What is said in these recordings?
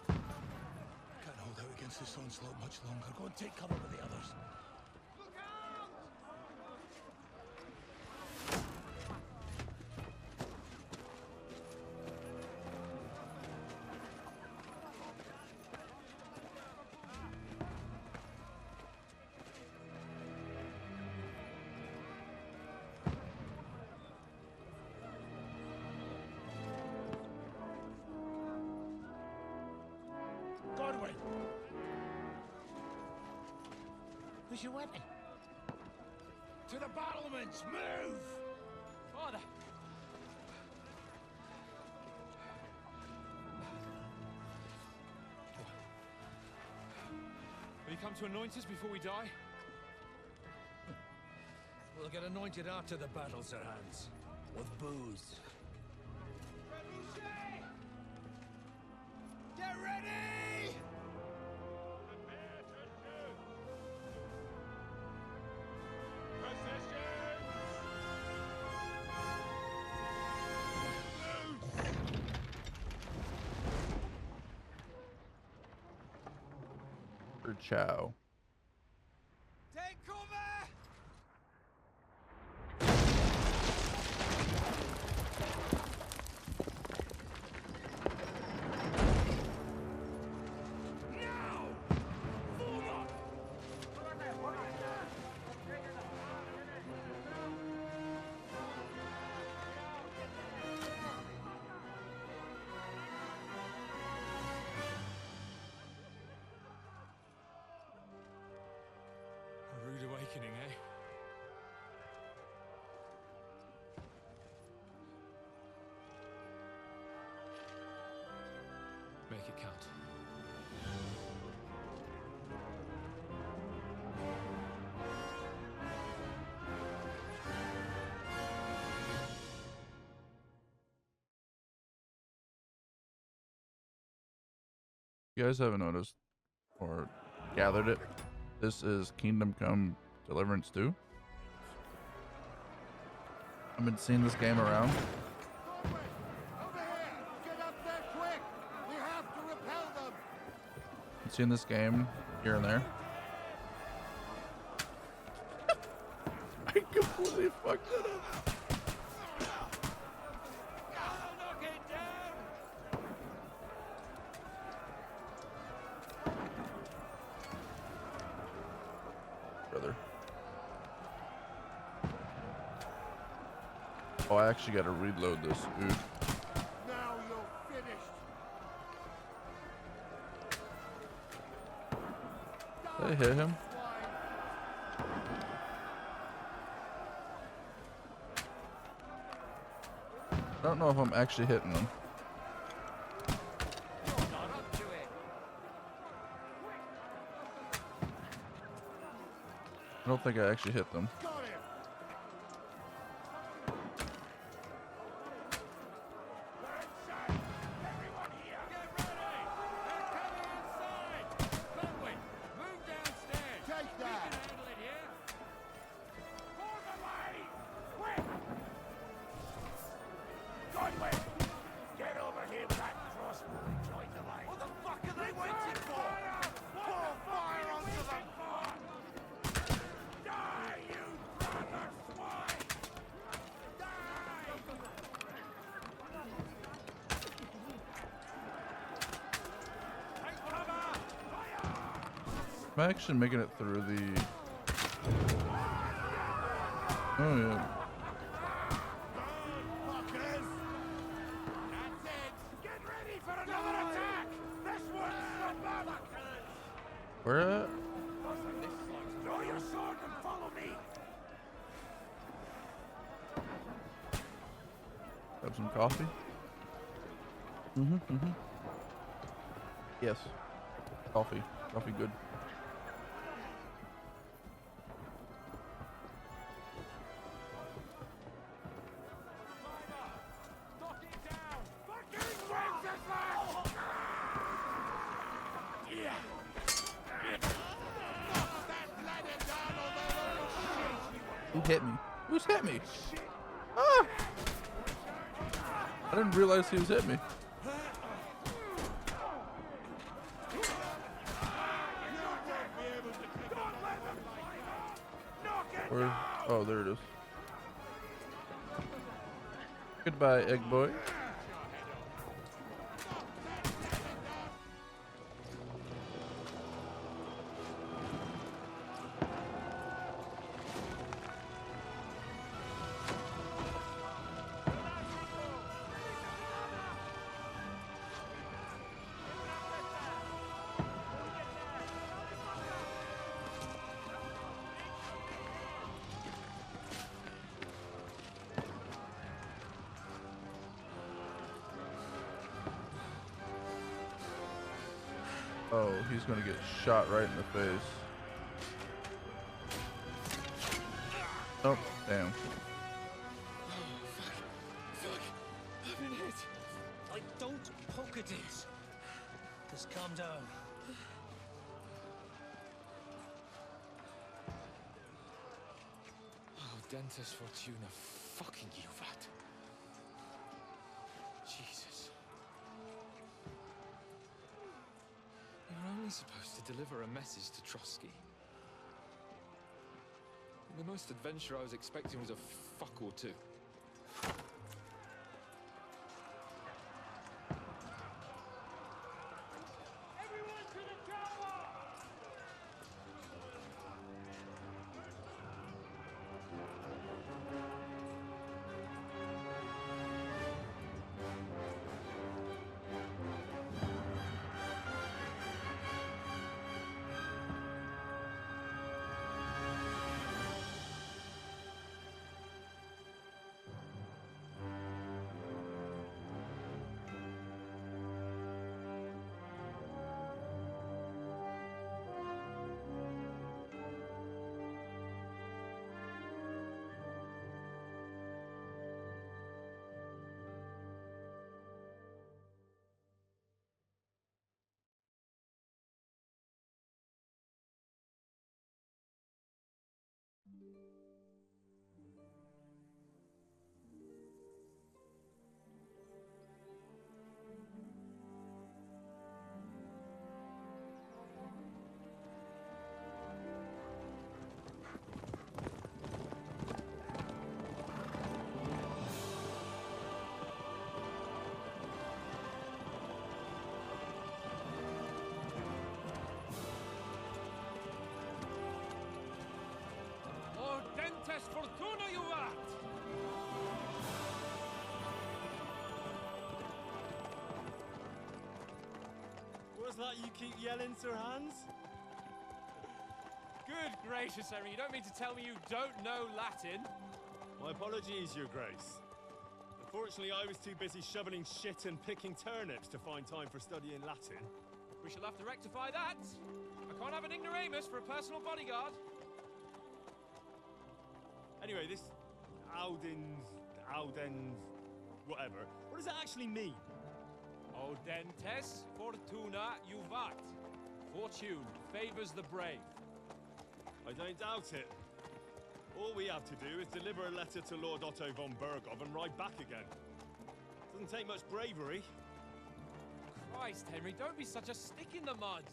Can't hold out against this onslaught much longer. Go and take cover with the others. Where's your weapon? To the battlements! Move! Father! Will you come to anoint us before we die? We'll get anointed after the battle, Sir Hans. With booze. Get ready! Chow. Take cover! Now! Forward! A rude awakening, eh? Make it count. You guys haven't noticed or gathered it. This is Kingdom Come Deliverance 2. I've been seeing this game around. Over here! Get up there quick! We have to repel them! I've seen this game here and there. I completely fucked it up. Brother. Oh, I actually got to reload this. Ooh. Now you're finished! Did I hit him? I don't know if I'm actually hitting them. I don't think I actually hit them. Got him! Everyone here! Get ready! They're coming inside! Ludwig, move downstairs! Take that! We can handle it here! For the way! Quick! Godwin! Get over here with that crossbow and join the line! What the fuck are they waiting for? Pour fire onto them! Die, you brother swine! Die! Take cover! Fire! I'm actually making it through the... Oh yeah. Fuckers! That's it! Get ready for another attack! This one's the fuckers! Where at? Draw your sword and follow me! Have some coffee? Yes. Coffee. Coffee good. Knock it down! Fucking Wenceslas! Yeah! Knock that bladder down on the little shit! Who hit me? Who's hit me? Ah! I didn't realize he was hitting me. Oh, there it is. Goodbye, egg boy. Oh, he's gonna get shot right in the face. Oh, damn. Fuck. I've been hit. I don't poke at it. Just calm down. Oh, Dentes Fortuna, fucking you, that. Jesus. You were only supposed to deliver a message to Trotsky. The most adventure I was expecting was a fuck or two. Everyone to the chopper! Oh, Dentes Fortuna, you rat! What's that you keep yelling, Sir Hans? Good gracious, Henry, you don't mean to tell me you don't know Latin? My apologies, Your Grace. Unfortunately, I was too busy shoveling shit and picking turnips to find time for studying Latin. We shall have to rectify that. I can't have an ignoramus for a personal bodyguard. Anyway, this Audens, whatever. What does that actually mean? O Dentes Fortuna Juvat. Fortune favors the brave. I don't doubt it. All we have to do is deliver a letter to Lord Otto von Bergov and ride back again. Doesn't take much bravery. Christ, Henry, don't be such a stick in the mud.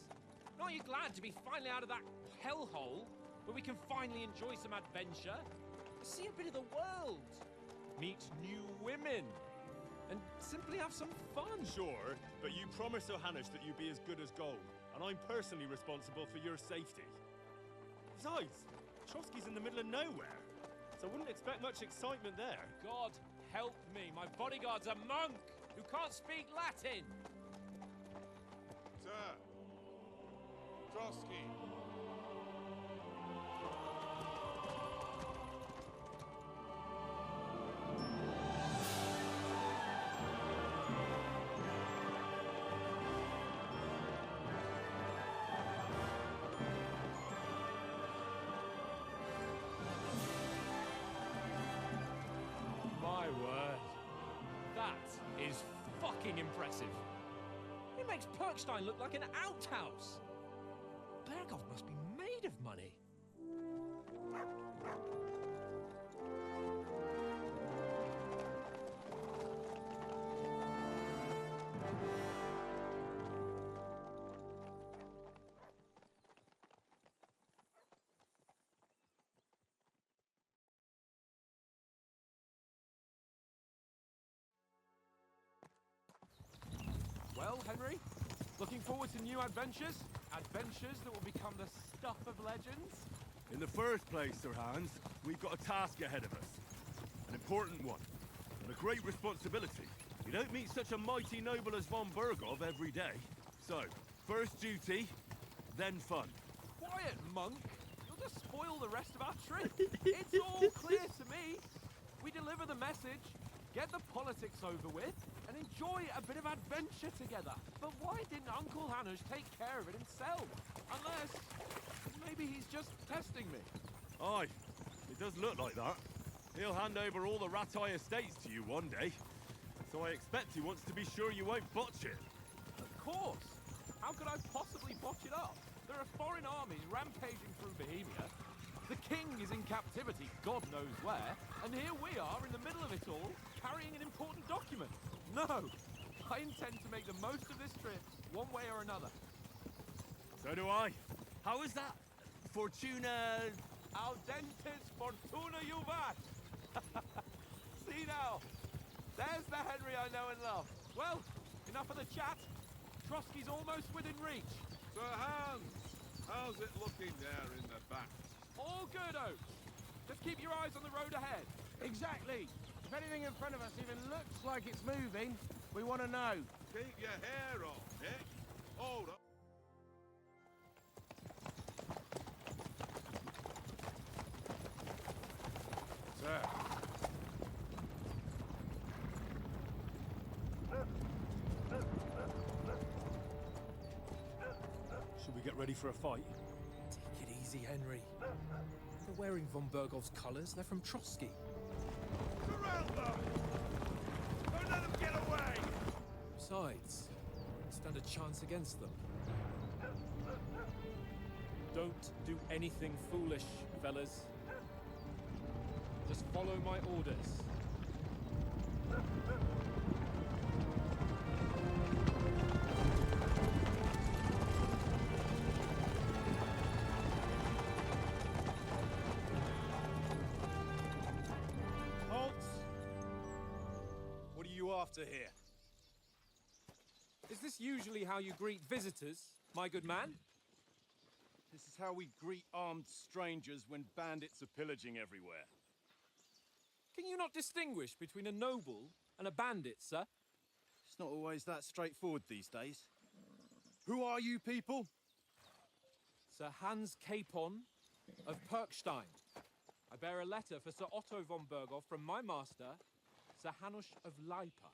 Aren't you glad to be finally out of that hellhole where we can finally enjoy some adventure? See a bit of the world. Meet new women. And simply have some fun. Sure, but you promised Johannes that you'd be as good as gold, and I'm personally responsible for your safety. Besides, Trotsky's in the middle of nowhere, so I wouldn't expect much excitement there. God help me, my bodyguard's a monk who can't speak Latin. Sir! Trotsky! My word. That is fucking impressive. It makes Perkstein look like an outhouse. Bergov must be made of money. Well, Henry, looking forward to new adventures? Adventures that will become the stuff of legends? In the first place, Sir Hans, we've got a task ahead of us. An important one. And a great responsibility. You don't meet such a mighty noble as von Bergov every day. So, first duty, then fun. Quiet, monk. You'll just spoil the rest of our trip. It's all clear to me. We deliver the message, get the politics over with, and enjoy a bit of adventure together. But why didn't Uncle Hanush take care of it himself? Unless, maybe he's just testing me. Aye, it does look like that. He'll hand over all the Ratai estates to you one day. So I expect he wants to be sure you won't botch it. Of course. How could I possibly botch it up? There are foreign armies rampaging through Bohemia. The king is in captivity, God knows where, and here we are in the middle of it all, carrying an important document. No, I intend to make the most of this trip, one way or another. So do I. How is that? Fortuna... Audentes fortuna juvat! See now, there's the Henry I know and love. Well, enough of the chat. Trotsky's almost within reach. Sir Hans, how's it looking there in the back? All good, Oaks. Just keep your eyes on the road ahead. Exactly. If anything in front of us even looks like it's moving, we want to know. Keep your hair on, Nick. Hold up. Sir. Should we get ready for a fight? Take it easy, Henry. They're wearing von Bergov's colours. They're from Trotsky. Surround them! Don't let them get away! Besides, stand a chance against them. Don't do anything foolish, fellas. Just follow my orders. Halt! What are you after here? Is this usually how you greet visitors, my good man? This is how we greet armed strangers when bandits are pillaging everywhere. Can you not distinguish between a noble and a bandit, sir? It's not always that straightforward these days. Who are you people? Sir Hans Capon of Perkstein. I bear a letter for Sir Otto von Bergov from my master, Sir Hanush of Lipa.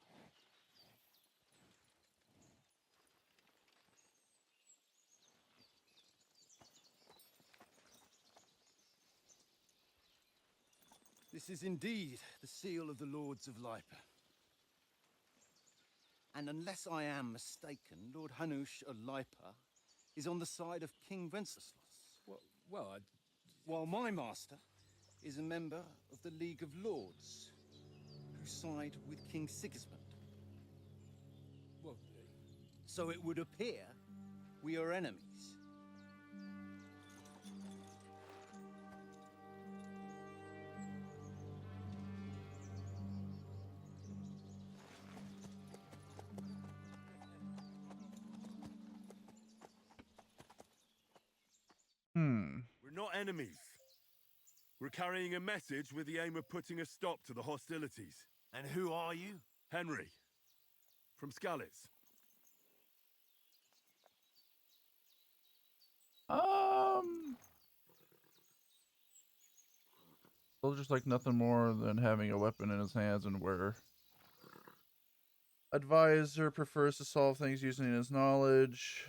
This is indeed the seal of the Lords of Lipa. And unless I am mistaken, Lord Hanush of Lipa is on the side of King Wenceslas. Well, While my master is a member of the League of Lords, who side with King Sigismund. well, So it would appear we are enemies. We're not enemies. We're carrying a message with the aim of putting a stop to the hostilities. And who are you? Henry, from Skalitz. Still just like nothing more than having a weapon in his hands, and where advisor prefers to solve things using his knowledge.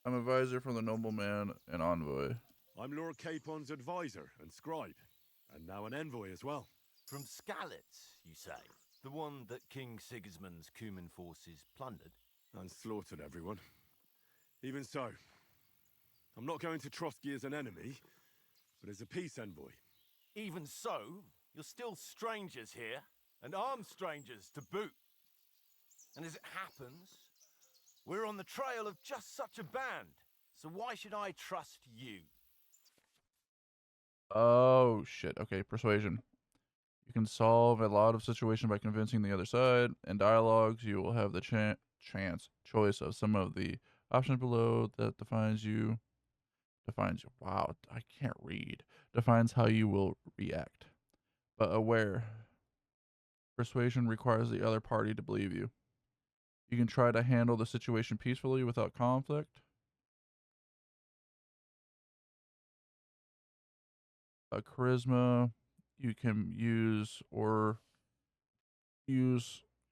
I'm advisor from the nobleman and envoy. I'm Lord Capon's advisor and scribe, and now an envoy as well. From Skalitz, you say? The one that King Sigismund's Cuman forces plundered? And slaughtered everyone. Even so, I'm not going to Trotsky as an enemy, but as a peace envoy. Even so, you're still strangers here, and armed strangers to boot. And as it happens, we're on the trail of just such a band, so why should I trust you? Oh shit. Okay, persuasion. You can solve a lot of situations by convincing the other side. In dialogues, you will have the choice of some of the options below that defines you. Wow, I can't read. Defines how you will react. But aware, persuasion requires the other party to believe you. You can try to handle the situation peacefully without conflict. Charisma, you can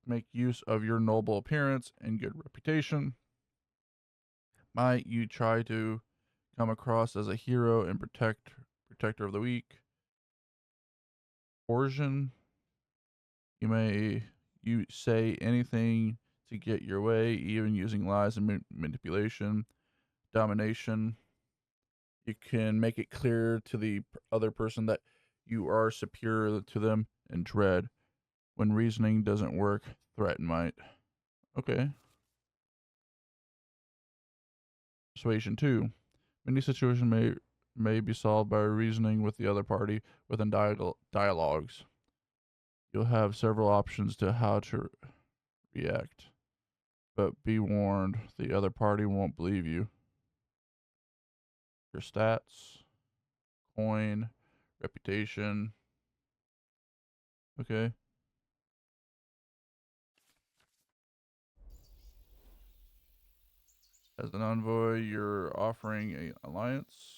make use of your noble appearance and good reputation. Might, you try to come across as a hero and protector of the weak. Coercion, you say anything to get your way, even using lies and manipulation. Domination, you can make it clear to the other person that you are superior to them. And dread, when reasoning doesn't work, threaten might. Okay. Persuasion 2. Many situations may be solved by reasoning with the other party within dialogues. You'll have several options to how to react, but be warned, the other party won't believe you. Your stats, coin, reputation. Okay. As an envoy, you're offering an alliance.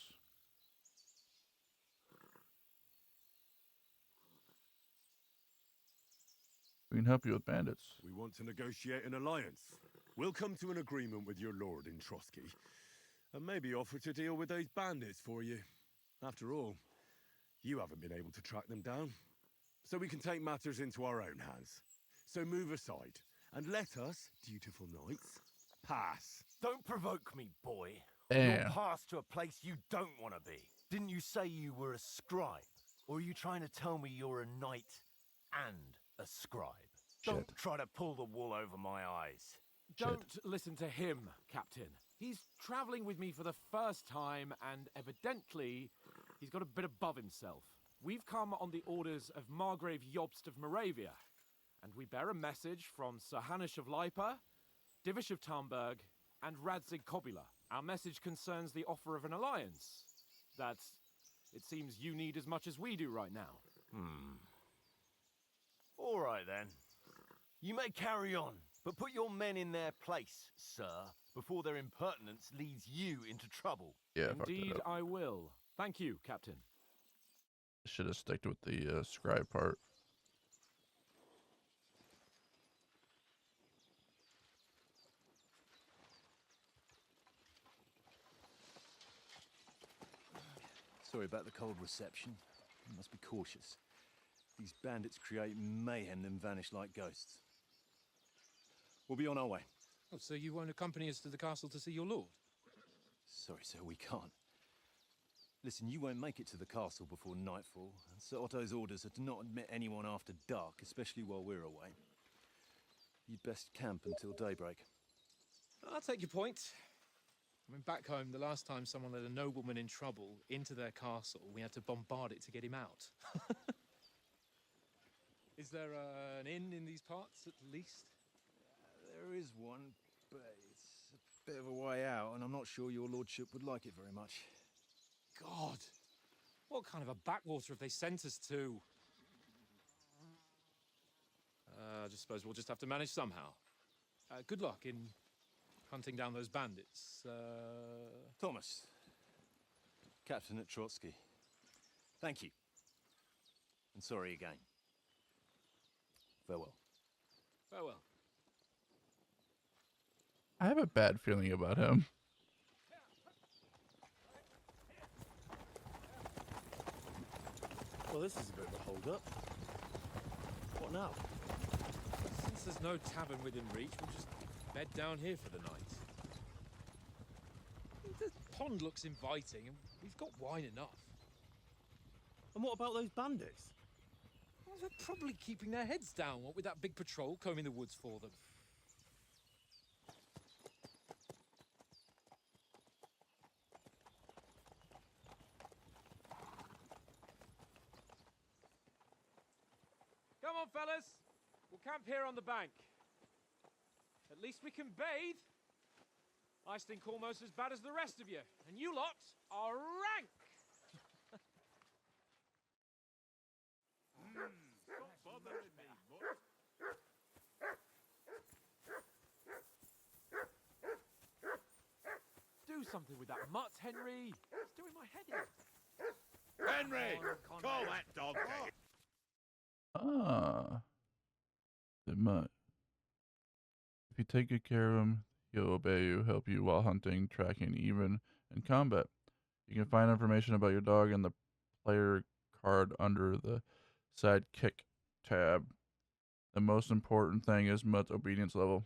We can help you with bandits. We want to negotiate an alliance. We'll come to an agreement with your lord in Trotsky, and maybe offer to deal with those bandits for you. After all, you haven't been able to track them down, so we can take matters into our own hands. So move aside, and let us, dutiful knights, pass. Don't provoke me, boy. Damn. You'll pass to a place you don't want to be. Didn't you say you were a scribe? Or are you trying to tell me you're a knight and a scribe? Shit. Don't try to pull the wool over my eyes. Don't listen to him, Captain. He's traveling with me for the first time, and evidently, he's got a bit above himself. We've come on the orders of Margrave Jobst of Moravia, and we bear a message from Sir Hanush of Lipa, Divish of Tarnberg, and Radzig Kobula. Our message concerns the offer of an alliance that it seems you need as much as we do right now. All right, then. You may carry on, but put your men in their place, sir, before their impertinence leads you into trouble. Yeah, fuck that Indeed, up. I will. Thank you, Captain. Should have stuck with the scribe part. Sorry about the cold reception. You must be cautious. These bandits create mayhem then vanish like ghosts. We'll be on our way. Oh, so you won't accompany us to the castle to see your lord? Sorry, sir, we can't. Listen, you won't make it to the castle before nightfall, and Sir Otto's orders are to not admit anyone after dark, especially while we're away. You'd best camp until daybreak. I'll take your point. I mean, back home, the last time someone let a nobleman in trouble into their castle, we had to bombard it to get him out. Is there an inn in these parts, at least? There is one, but it's a bit of a way out, and I'm not sure your lordship would like it very much. God! What kind of a backwater have they sent us to? I just suppose we'll just have to manage somehow. Good luck in hunting down those bandits. Thomas, Captain at Trotsky. Thank you. And sorry again. Farewell. Farewell. I have a bad feeling about him. Well, this is a bit of a hold-up. What now? Since there's no tavern within reach, we'll just bed down here for the night. The pond looks inviting, and we've got wine enough. And what about those bandits? Well, they're probably keeping their heads down, what with that big patrol combing the woods for them. fellas. We'll camp here on the bank. At least we can bathe. I stink almost as bad as the rest of you, and you lot are rank. Stop bothering me, mutt. Do something with that mutt, Henry. It's doing my head in. Henry, call that dog game. Ah. The mutt. If you take good care of him, he'll obey you, help you while hunting, tracking, even in combat. You can find information about your dog in the player card under the sidekick tab. The most important thing is Mutt's obedience level.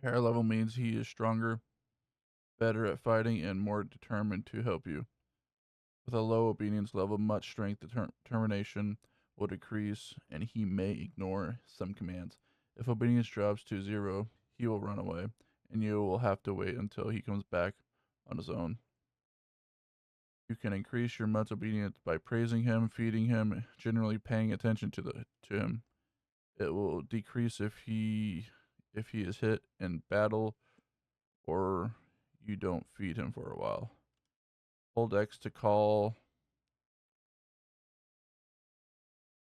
Higher level means he is stronger, better at fighting, and more determined to help you. With a low obedience level, Mutt's strength determination will decrease, and he may ignore some commands. If obedience drops to 0, he will run away, and you will have to wait until he comes back on his own. You can increase your Mutt's obedience by praising him, feeding him, generally paying attention to him. It will decrease if he is hit in battle or you don't feed him for a while. Hold X to call.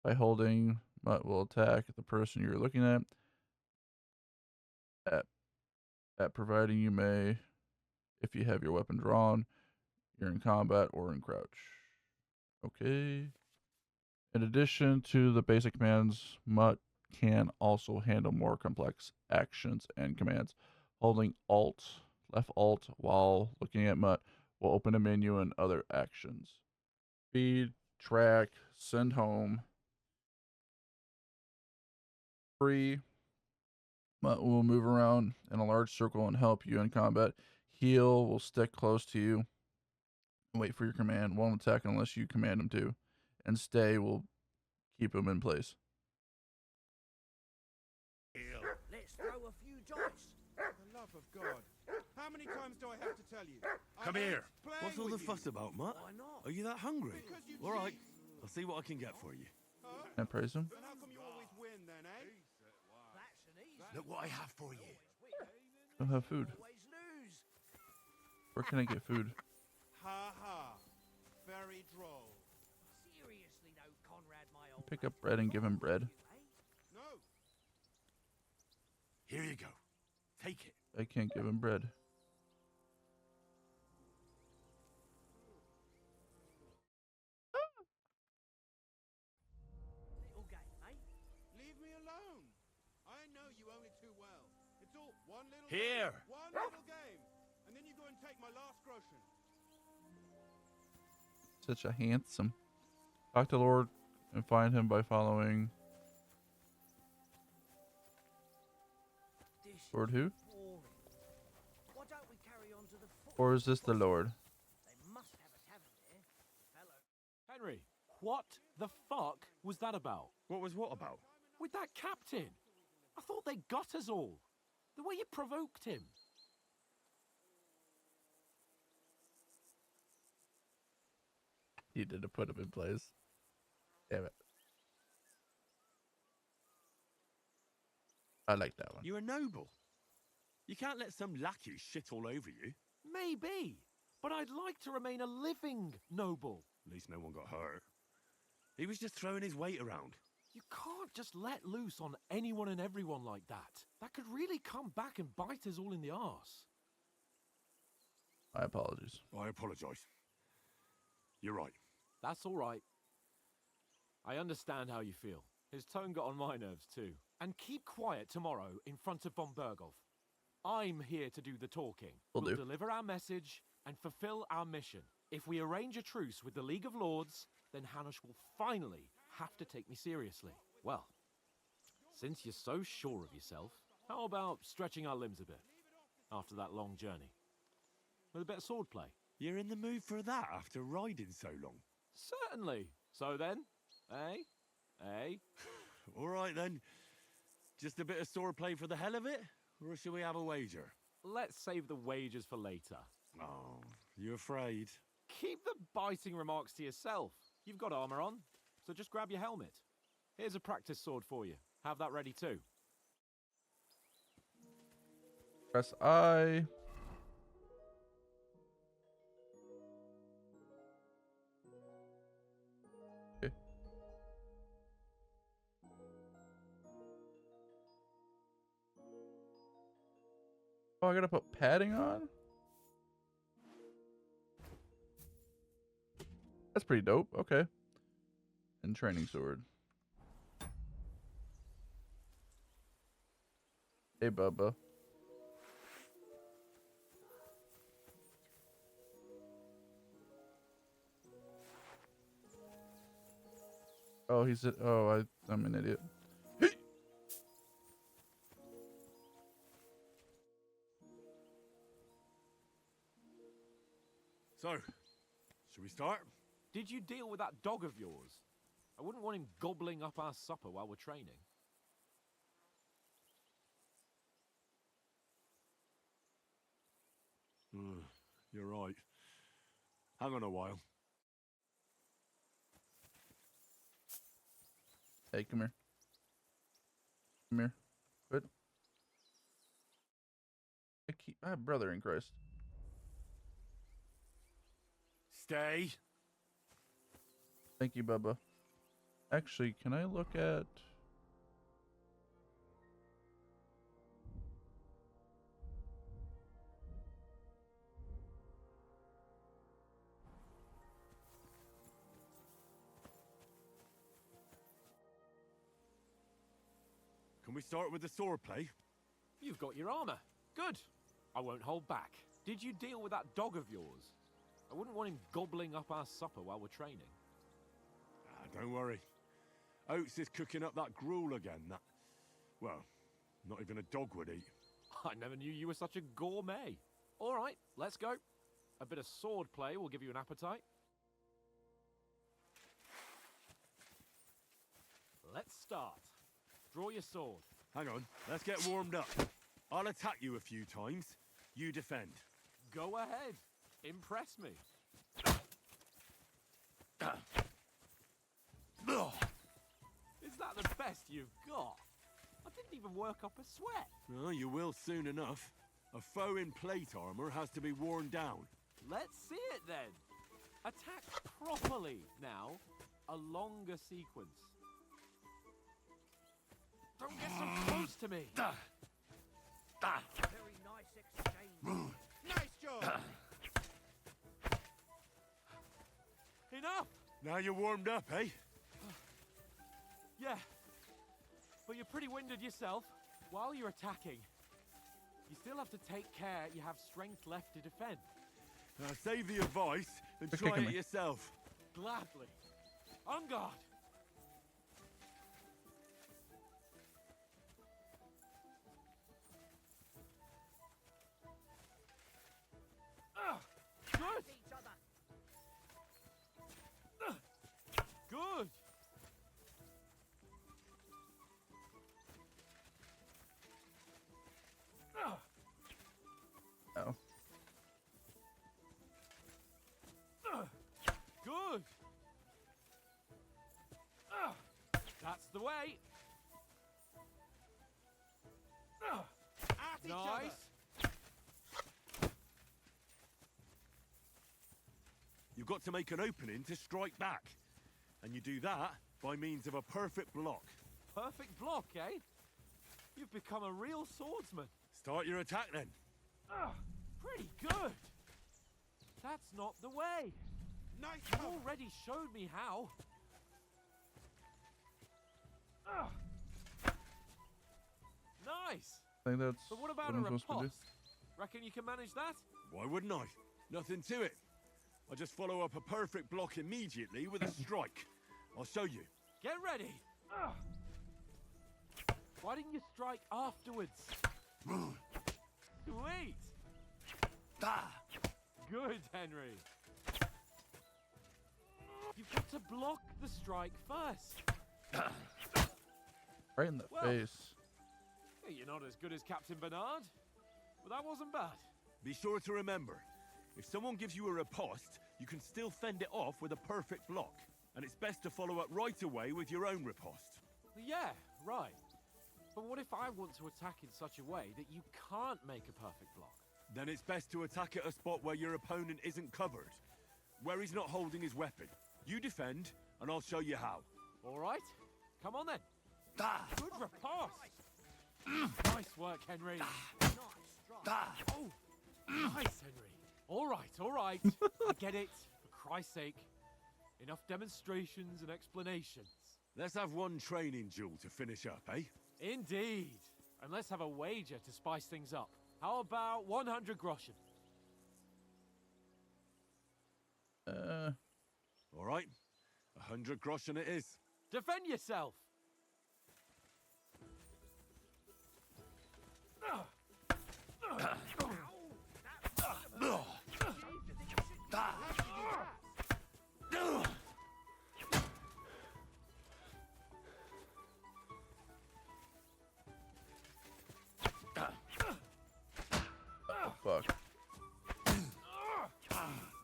By holding, Mutt will attack the person you're looking at providing you may, if you have your weapon drawn, you're in combat or in crouch. Okay. In addition to the basic commands, Mutt can also handle more complex actions and commands. Holding left Alt while looking at Mutt will open a menu and other actions. Feed, track, send home. Free. Mutt will move around in a large circle and help you in combat. Heal will stick close to you and wait for your command. Won't attack unless you command him to. And stay will keep him in place. Let's throw a few dice. For the love of God. How many times do I have to tell you? Come I here. ain't playing What's all the with you. fuss about, Mutt? Why not? Are you that hungry? Because you All right, cheat. I'll see what I can get for you. Huh? Can I praise him? And how come you always win then, eh? That's an easy. Look what I have for you. I don't have food. Always lose. Where can I get food? Ha ha. Very droll. Seriously though, Conrad, my old Pick up bread and give him bread. No. Here you go. Take it. I can't give him bread. little game, eh? Leave me alone. I know you only too well. It's all one little Here. game. One little game. And then you go and take my last groschen. Such a handsome. Talk to Lord and find him by following. This Lord who? is boring. Why don't we carry on to the foot? Or is this the Lord? They must have a tavern there. Hello. Henry, what the fuck was that about? What was what about? With that captain? I thought they got us all. The way you provoked him. Needed to put him in place. Damn it. I like that one. You're a noble. You can't let some lackey shit all over you. Maybe. But I'd like to remain a living noble. At least no one got hurt. He was just throwing his weight around. You can't just let loose on anyone and everyone like that. That could really come back and bite us all in the arse. My apologies. I apologise. You're right. That's all right. I understand how you feel. His tone got on my nerves too. And keep quiet tomorrow in front of von Berghoff. I'm here to do the talking. Will We'll do. deliver our message and fulfill our mission. If we arrange a truce with the League of Lords, then Hanush will finally have to take me seriously. Well, since you're so sure of yourself, how about stretching our limbs a bit after that long journey? With a bit of swordplay? You're in the mood for that after riding so long. Certainly. So then, eh? Eh? All right then. Just a bit of swordplay for the hell of it? Or shall we have a wager? Let's save the wagers for later. Oh, you afraid? Keep the biting remarks to yourself. You've got armor on, so just grab your helmet. Here's a practice sword for you. Have that ready too. Press I. Okay. Oh, I gotta put padding on? That's pretty dope. Okay. And training sword. Hey, Bubba. Oh, he's I'm an idiot. So, should we start? Did you deal with that dog of yours? I wouldn't want him gobbling up our supper while we're training. You're right. Hang on a while. Hey, come here. Come here. Good. Brother in Christ. Stay. Thank you, Bubba. Actually, can I look at... Can we start with the swordplay? You've got your armor. Good. I won't hold back. Did you deal with that dog of yours? I wouldn't want him gobbling up our supper while we're training. Don't worry. Oates is cooking up that gruel again. That, well, not even a dog would eat. I never knew you were such a gourmet. All right, let's go. A bit of swordplay will give you an appetite. Let's start. Draw your sword. Hang on, let's get warmed up. I'll attack you a few times. You defend. Go ahead. Impress me. Is that the best you've got? I didn't even work up a sweat. Oh, you will soon enough. A foe in plate armor has to be worn down. Let's see it then. Attack properly now. A longer sequence. Don't get so close to me. Very nice exchange. Nice job. Enough. Now you're warmed up, eh? Yeah. But you're pretty winded yourself. While you're attacking, you still have to take care you have strength left to defend. Now save the advice and Quit try kicking it me. Gladly. yourself. On guard. Good. Each other. Good. Oh. Good. That's the way. At each other. Nice. You've got to make an opening to strike back. And you do that by means of a perfect block. Perfect block, eh? You've become a real swordsman. Start your attack then. Pretty good. That's not the way. Nice You cover. already showed me how. Nice. I think that's But what about what a I'm supposed to do. riposte? Reckon you can manage that? Why wouldn't I? Nothing to it. I just follow up a perfect block immediately with a strike. I'll show you. Get ready. Why didn't you strike afterwards? Sweet. Good, Henry. You've got to block the strike first. Right in the Well. face. Hey, you're not as good as Captain Bernard, but that wasn't bad. Be sure to remember, if someone gives you a riposte, you can still fend it off with a perfect block. And it's best to follow up right away with your own riposte. Yeah, right. But what if I want to attack in such a way that you can't make a perfect block? Then it's best to attack at a spot where your opponent isn't covered. Where he's not holding his weapon. You defend, and I'll show you how. All right. Come on then. Good riposte. Nice work, Henry. Oh, nice, Henry. All right. I get it. For Christ's sake. Enough demonstrations and explanations. Let's have one training duel to finish up, eh? Indeed. And let's have a wager to spice things up. How about 100 groschen? All right. 100 groschen it is. Defend yourself. Fuck.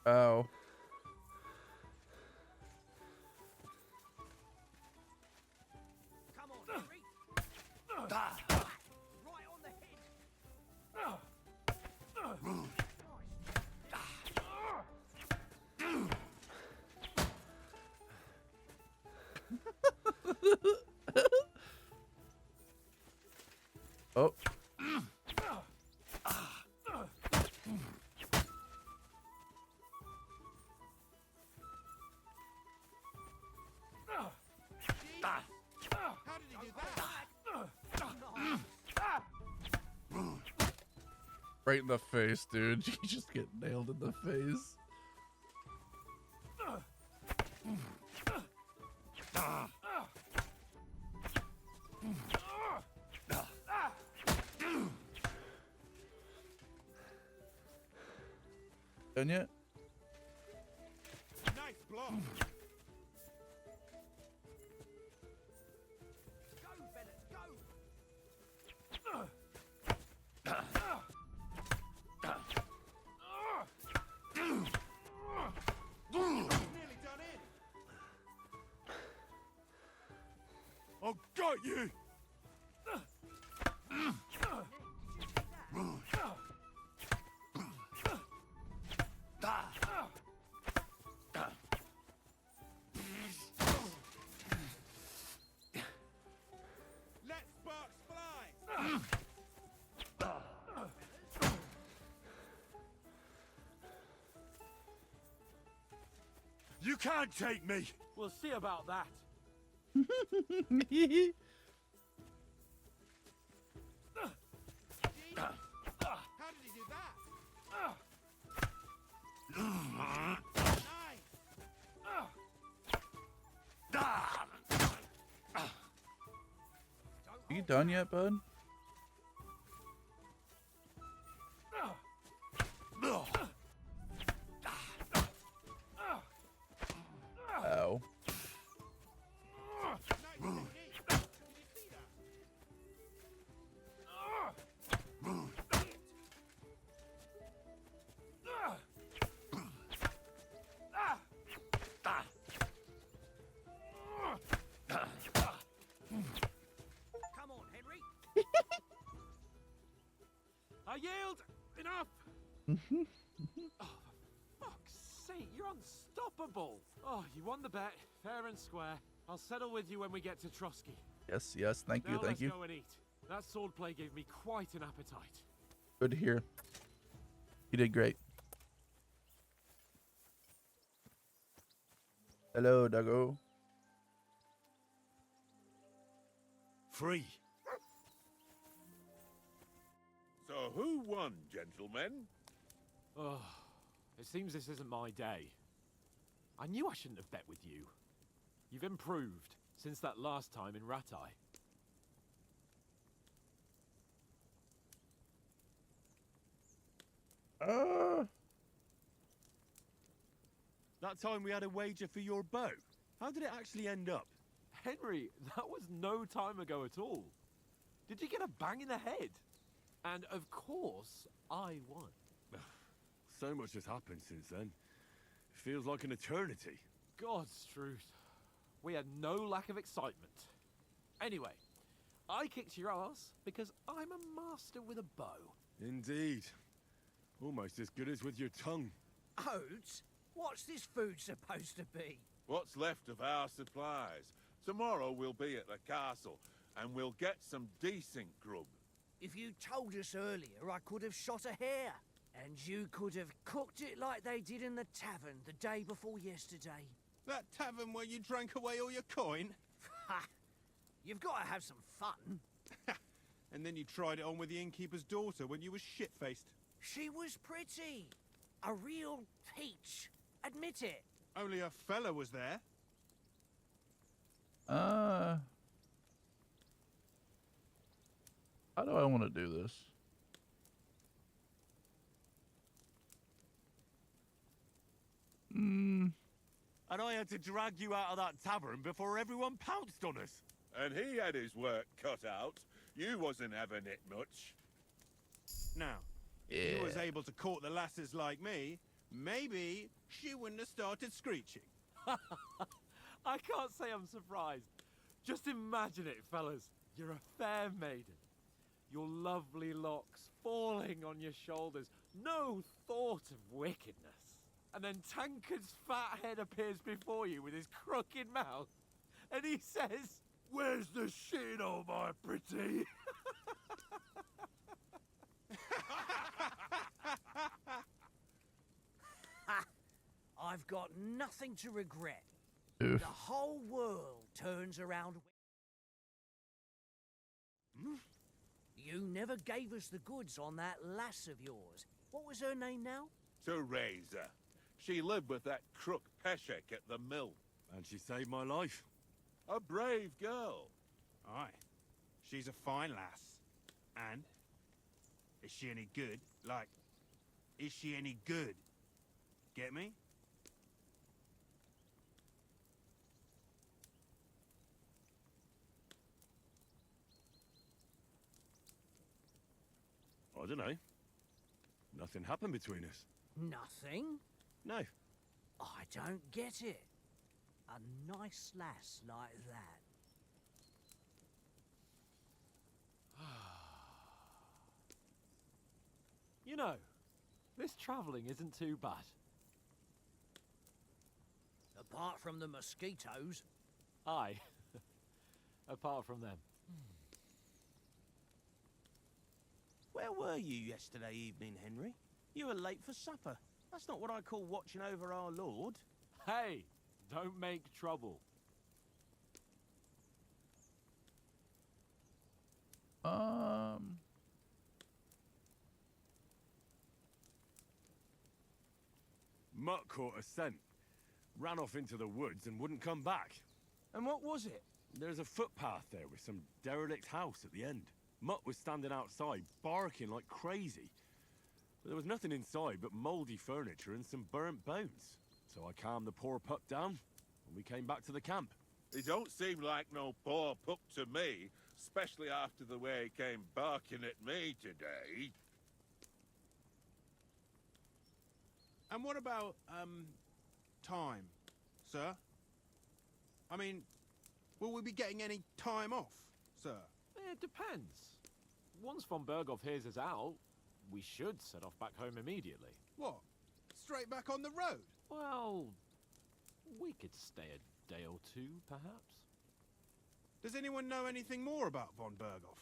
Ow. Come on, Henry. Right on the head. Oh. How did he do that? Right in the face, dude. You just get nailed in the face. Done yet? Nice block. Go, Bennett, go. Nearly done in. I've got you! Let sparks fly. You can't take me! We'll see about that. How did he do that? Nice. You done yet, bud? Ow. Nice technique. Did you see that? Come on, Henry. I yield. Enough. Oh, for fuck's sake, you're unstoppable. Oh, you won the bet, fair and square. I'll settle with you when we get to Trotsky. Yes, yes. Thank you, Now thank let's you. go and eat. That swordplay gave me quite an appetite. Good to hear. You did great. Hello, Doggo. Free. So who won, gentlemen? Oh, it seems this isn't my day. I knew I shouldn't have bet with you. You've improved since that last time in Ratai. That time we had a wager for your bow. How did it actually end up? Henry, that was no time ago at all. Did you get a bang in the head? And of course, I won. So much has happened since then. It feels like an eternity. God's truth. We had no lack of excitement. Anyway, I kicked your ass because I'm a master with a bow. Indeed. Almost as good as with your tongue. Oats? What's this food supposed to be? What's left of our supplies. Tomorrow we'll be at the castle, and we'll get some decent grub. If you told us earlier, I could have shot a hare. And you could have cooked it like they did in the tavern the day before yesterday. That tavern where you drank away all your coin? Ha! You've got to have some fun. And then you tried it on with the innkeeper's daughter when you were shit-faced. She was pretty. A real peach. Admit it. Only a fella was there. How do I want to do this? And I had to drag you out of that tavern before everyone pounced on us. And he had his work cut out. You wasn't having it much. Now, if you was able to court the lasses like me, maybe she wouldn't have started screeching. I can't say I'm surprised. Just imagine it, fellas. You're a fair maiden. Your lovely locks falling on your shoulders. No thought of wickedness. And then Tankard's fat head appears before you with his crooked mouth. And he says, "Where's the shit, oh my pretty?" I've got nothing to regret. Oof. The whole world turns around. You never gave us the goods on that lass of yours. What was her name now? Teresa. She lived with that crook Peshek at the mill. And she saved my life. A brave girl. Aye. She's a fine lass. And? Is she any good? Like, is she any good? Get me? I don't know. Nothing happened between us. Nothing? No. I don't get it. A nice lass like that. You know, this travelling isn't too bad. Apart from the mosquitoes. Aye. Apart from them. Where were you yesterday evening, Henry? You were late for supper. That's not what I call watching over our lord. Hey, don't make trouble. Mutt caught a scent, ran off into the woods and wouldn't come back. And what was it? There's a footpath there with some derelict house at the end. Mutt was standing outside, barking like crazy. But there was nothing inside but mouldy furniture and some burnt bones. So I calmed the poor pup down, and we came back to the camp. He don't seem like no poor pup to me, especially after the way he came barking at me today. And what about, time, sir? I mean, will we be getting any time off, sir? It depends. Once von Berghoff hears us out, we should set off back home immediately. What? Straight back on the road? Well, we could stay a day or two, perhaps. Does anyone know anything more about von Berghoff?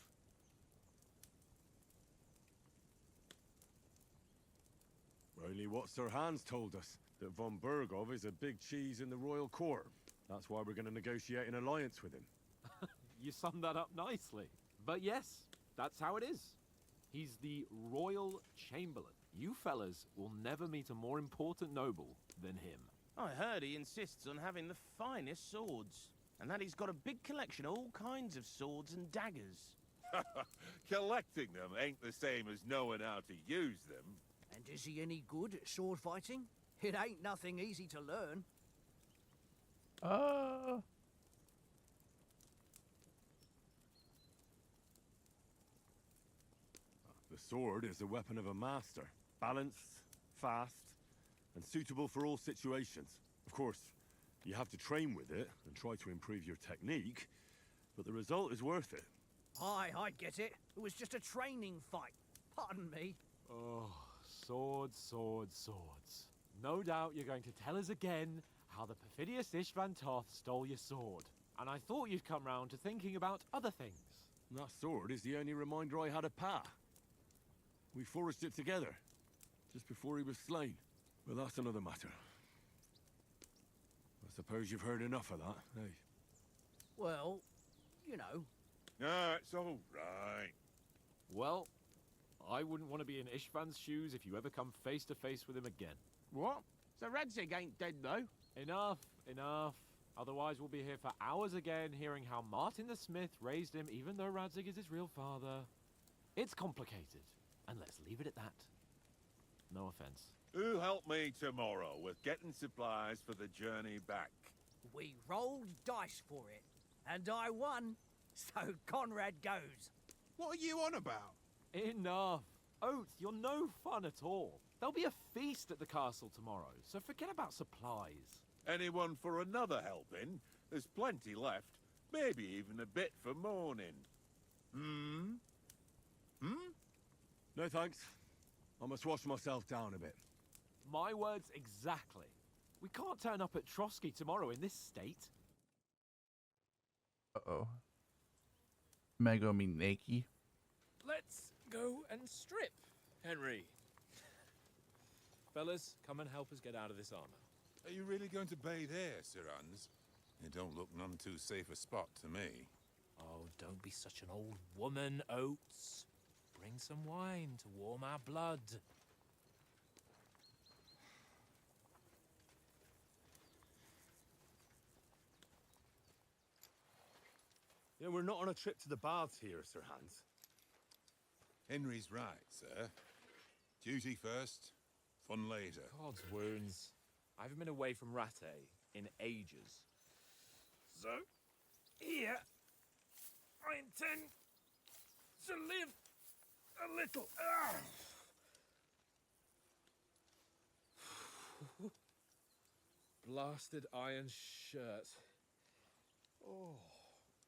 Only what Sir Hans told us, that von Berghoff is a big cheese in the royal court. That's why we're going to negotiate an alliance with him. You summed that up nicely. But yes, that's how it is. He's the Royal Chamberlain. You fellas will never meet a more important noble than him. I heard he insists on having the finest swords, and that he's got a big collection of all kinds of swords and daggers. Collecting them ain't the same as knowing how to use them. And is he any good at sword fighting? It ain't nothing easy to learn. The sword is the weapon of a master. Balanced, fast, and suitable for all situations. Of course, you have to train with it and try to improve your technique, but the result is worth it. Aye, I get it. It was just a training fight. Pardon me. Oh, swords, swords, swords. No doubt you're going to tell us again how the perfidious Ishvan Toth stole your sword. And I thought you'd come round to thinking about other things. And that sword is the only reminder I had of Pa. We forged it together, just before he was slain. But that's another matter. I suppose you've heard enough of that, eh? Well, you know. No, it's all right. Well, I wouldn't want to be in Ishvan's shoes if you ever come face to face with him again. What? So Radzig ain't dead, though? Enough, enough. Otherwise we'll be here for hours again, hearing how Martin the Smith raised him, even though Radzig is his real father. It's complicated, and let's leave it at that. No offense. Who'll help me tomorrow with getting supplies for the journey back? We rolled dice for it, and I won. So Conrad goes. What are you on about? Enough. Oath, you're no fun at all. There'll be a feast at the castle tomorrow, so forget about supplies. Anyone for another helping? There's plenty left. Maybe even a bit for morning. Hmm? No thanks. I must wash myself down a bit. My words exactly. We can't turn up at Trotsky tomorrow in this state. Uh-oh. Mego me naked. Let's go and strip, Henry. Fellas, come and help us get out of this armor. Are you really going to bathe here, Sir Hans? It don't look none too safe a spot to me. Oh, don't be such an old woman, Oates. Bring some wine to warm our blood. Yeah, we're not on a trip to the baths here, Sir Hans. Henry's right, sir. Duty first, fun later. God's wounds. I haven't been away from Rattay in ages. So, here, I intend to live a little. Blasted iron shirt. Oh,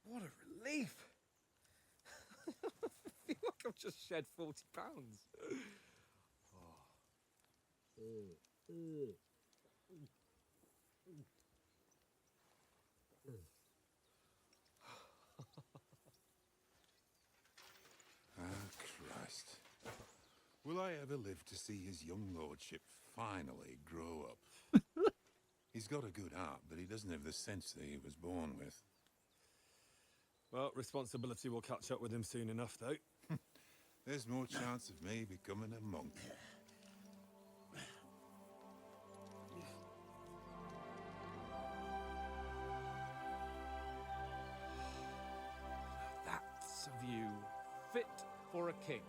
what a relief. I feel like I've just shed 40 pounds. Christ. Will I ever live to see his young lordship finally grow up? He's got a good heart, but he doesn't have the sense that he was born with. Well, responsibility will catch up with him soon enough, though. There's more chance of me becoming a monk. That's a view fit for a king.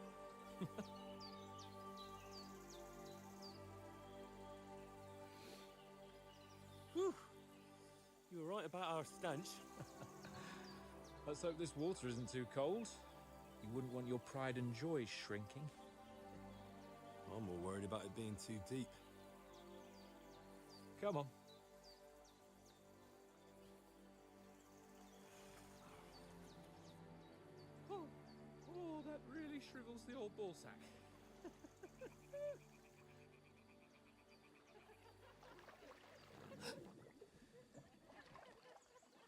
Whew. You were right about our stench. Let's hope this water isn't too cold. You wouldn't want your pride and joy shrinking. I'm more worried about it being too deep. Come on. Oh, that really shrivels the old ball sack.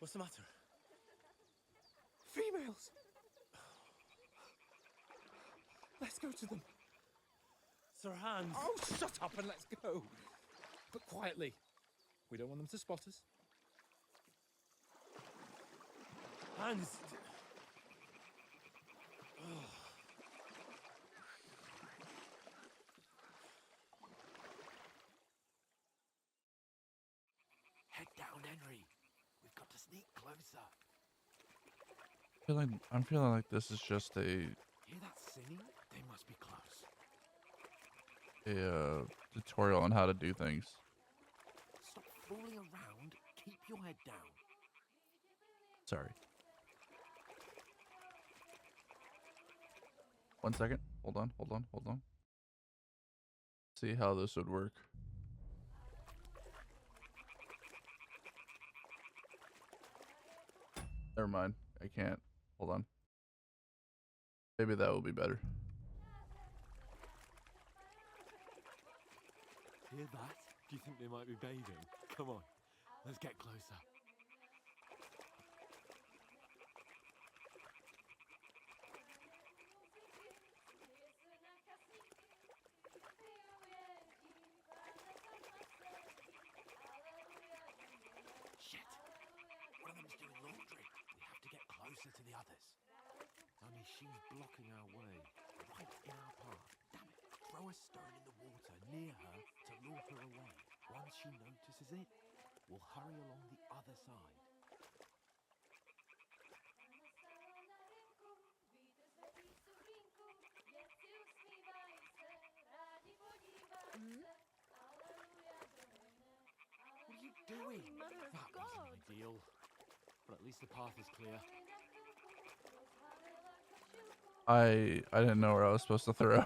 What's the matter? Females! Let's go to them. Sir Hans. Oh, shut up and let's go. But quietly. We don't want them to spot us. Hans. Head down, Henry. We've got to sneak closer. I'm feeling like this is just a Hear that singing? They must be close. tutorial on how to do things. Stop fooling around. Keep your head down. Sorry. 1 second. Hold on. See how this would work. Never mind. I can't. Hold on. Maybe that will be better. Hear that? Do you think they might be bathing? Come on, let's get closer. Shit! One of them's doing laundry. We have to get closer to the others. Only she's blocking our way, right in our path. Damn it! Throw a stone in the water near her to lure her away. Once she notices it, we'll hurry along the other side. What are you doing? Mother of That God. wasn't ideal, but at least the path is clear. I didn't know where I was supposed to throw.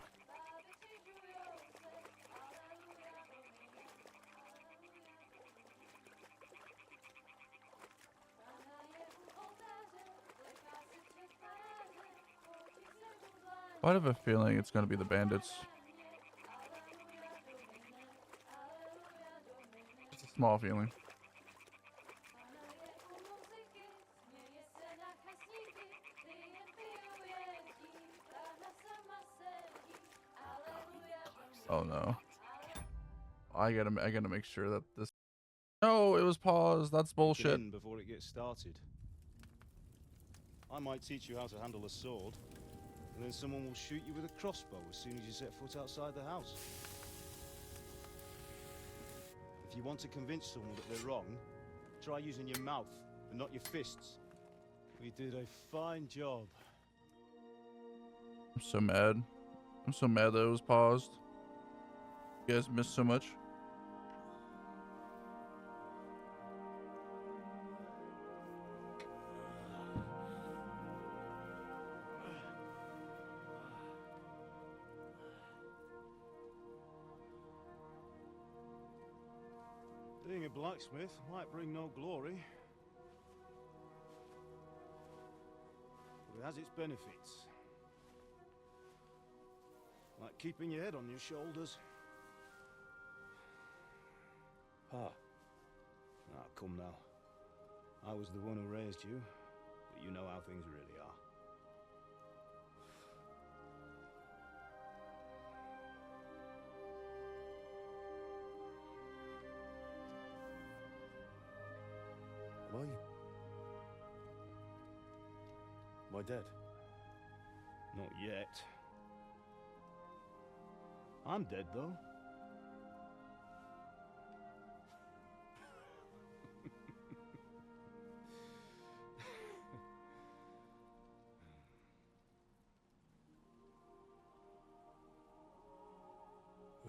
I have a feeling it's going to be the bandits. Just a small feeling. Oh no. I gotta make sure that this. No, it was paused. That's bullshit. Before it gets started. I might teach you how to handle a sword, and then someone will shoot you with a crossbow as soon as you set foot outside the house. If you want to convince someone that they're wrong, try using your mouth and not your fists. We did a fine job. I'm so mad. I'm so mad that it was paused. You guys missed so much. Being a blacksmith might bring no glory, but it has its benefits. Like keeping your head on your shoulders. Ah, come now. I was the one who raised you, but you know how things really are. Am I dead? Not yet. I'm dead, though.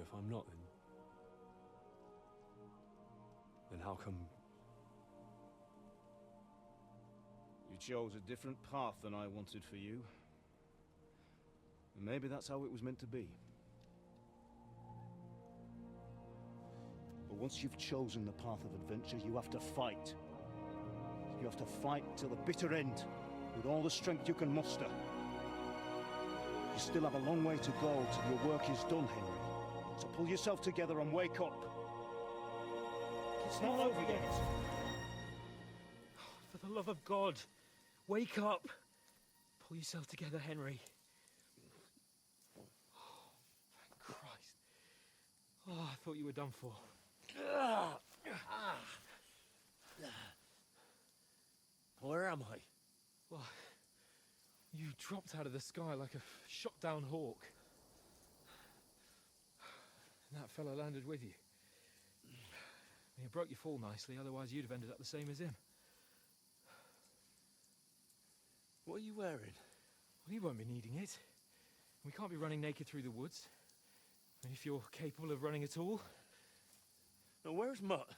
If I'm not, then how come? You chose a different path than I wanted for you. And maybe that's how it was meant to be. But once you've chosen the path of adventure, you have to fight. You have to fight till the bitter end, with all the strength you can muster. You still have a long way to go till your work is done, Henry. So pull yourself together and wake up. It's not over yet. For the love of God, wake up. Pull yourself together, Henry. Oh, thank Christ. Oh, I thought you were done for. Where am I? Well, you dropped out of the sky like a shot-down hawk. And that fella landed with you. And you broke your fall nicely, otherwise you'd have ended up the same as him. What are you wearing? Well, you won't be needing it. We can't be running naked through the woods. And if you're capable of running at all. Now, where's Mutt?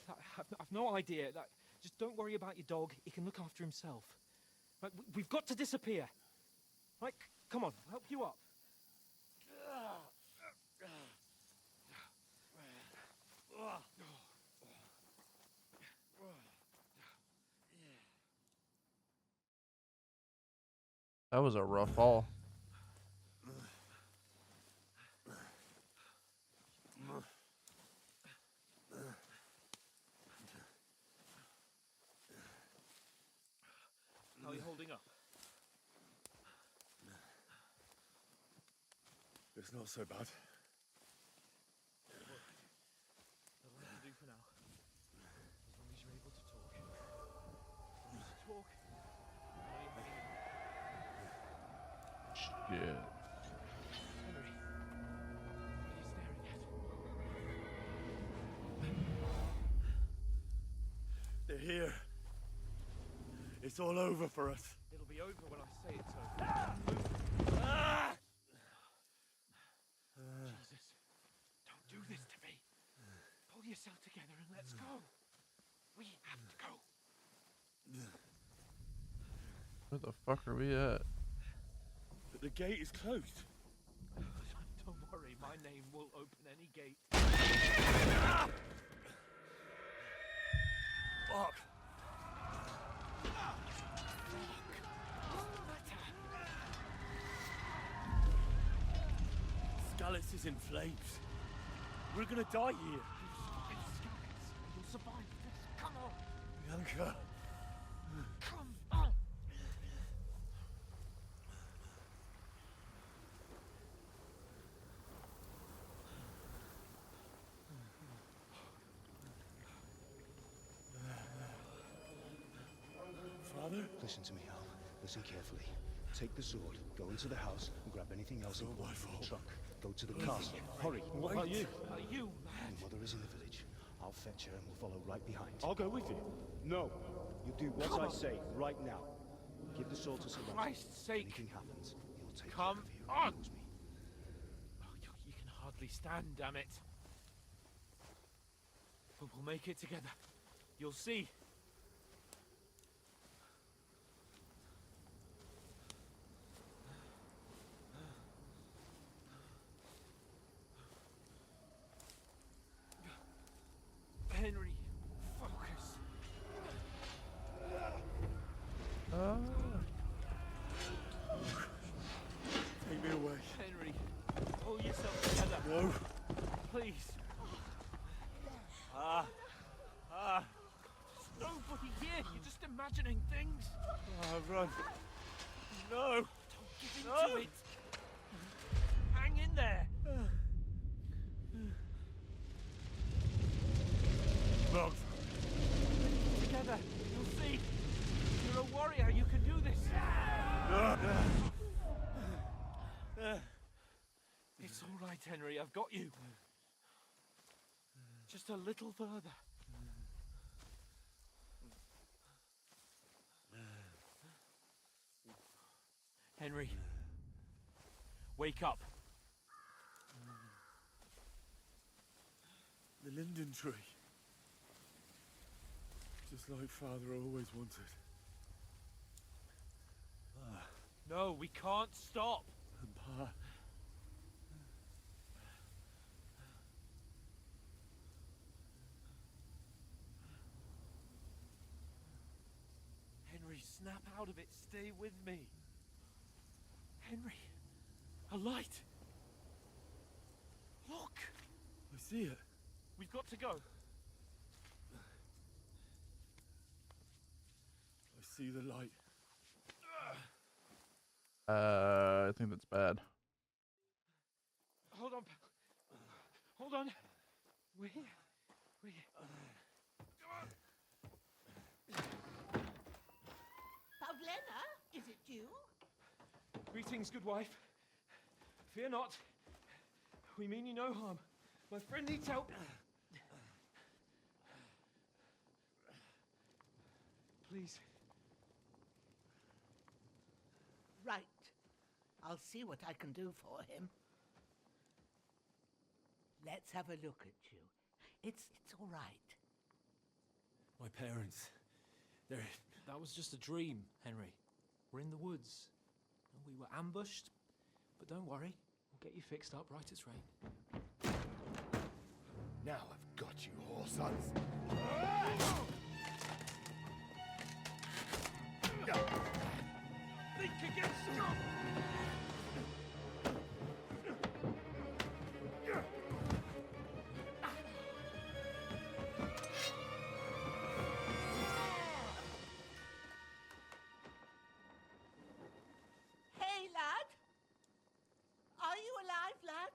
I've no idea. Just don't worry about your dog. He can look after himself. Right, we've got to disappear. Right, come on, I'll help you up. That was a rough fall. How are you holding up? It's not so bad. That's what I can do for now. As long as you're able to talk. As long as you talk. How are you holding up? Shit. Henry, what are you staring at? They're here. It's all over for us. It'll be over when I say it's over. Jesus, don't do this to me. Pull yourself together and let's go. We have to go. Where the fuck are we at? But the gate is closed. Don't worry, my name will open any gate. Fuck. Scalate is in flames. We're gonna die here. You'll survive this. Come on. Bianca. Come on. Father? Listen to me, Al. Listen carefully. Take the sword, go into the house, and grab anything else important from the truck. Go to the castle. Hurry. What about you? Are you mad? Your mother is in the village. I'll fetch her and we'll follow right behind. I'll go with you. No. You do what Come I on. say right now. Give the sword to Sebastian. Christ's sake. Anything happens, he'll take Come care of you. on. He knows me. Oh, you can hardly stand, damn it. But we'll make it together. You'll see. Henry, focus. Take me away. Henry, pull yourself together. No. Please. There's nobody here. You're just imagining things. Run. No. Don't give into it. Hang in there. Bugs. Together. You'll see. You're a warrior. You can do this. It's all right, Henry. I've got you. Just a little further. Henry. Wake up. The linden tree. Just like Father always wanted. No, we can't stop. And Pa. Henry, snap out of it. Stay with me. Henry, a light. Look. I see it. We've got to go. I see the light. I think that's bad. Hold on, pal. Hold on. We're here. We're here. Pavlena, is it you? Greetings, good wife. Fear not. We mean you no harm. My friend needs help. Please. Right. I'll see what I can do for him. Let's have a look at you. It's all right. My parents. That was just a dream, Henry. We're in the woods. We were ambushed. But don't worry. We'll get you fixed up right as rain. Now I've got you, whore sons. Think Get strong! Hey, lad! Are you alive, lad?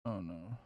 Oh no.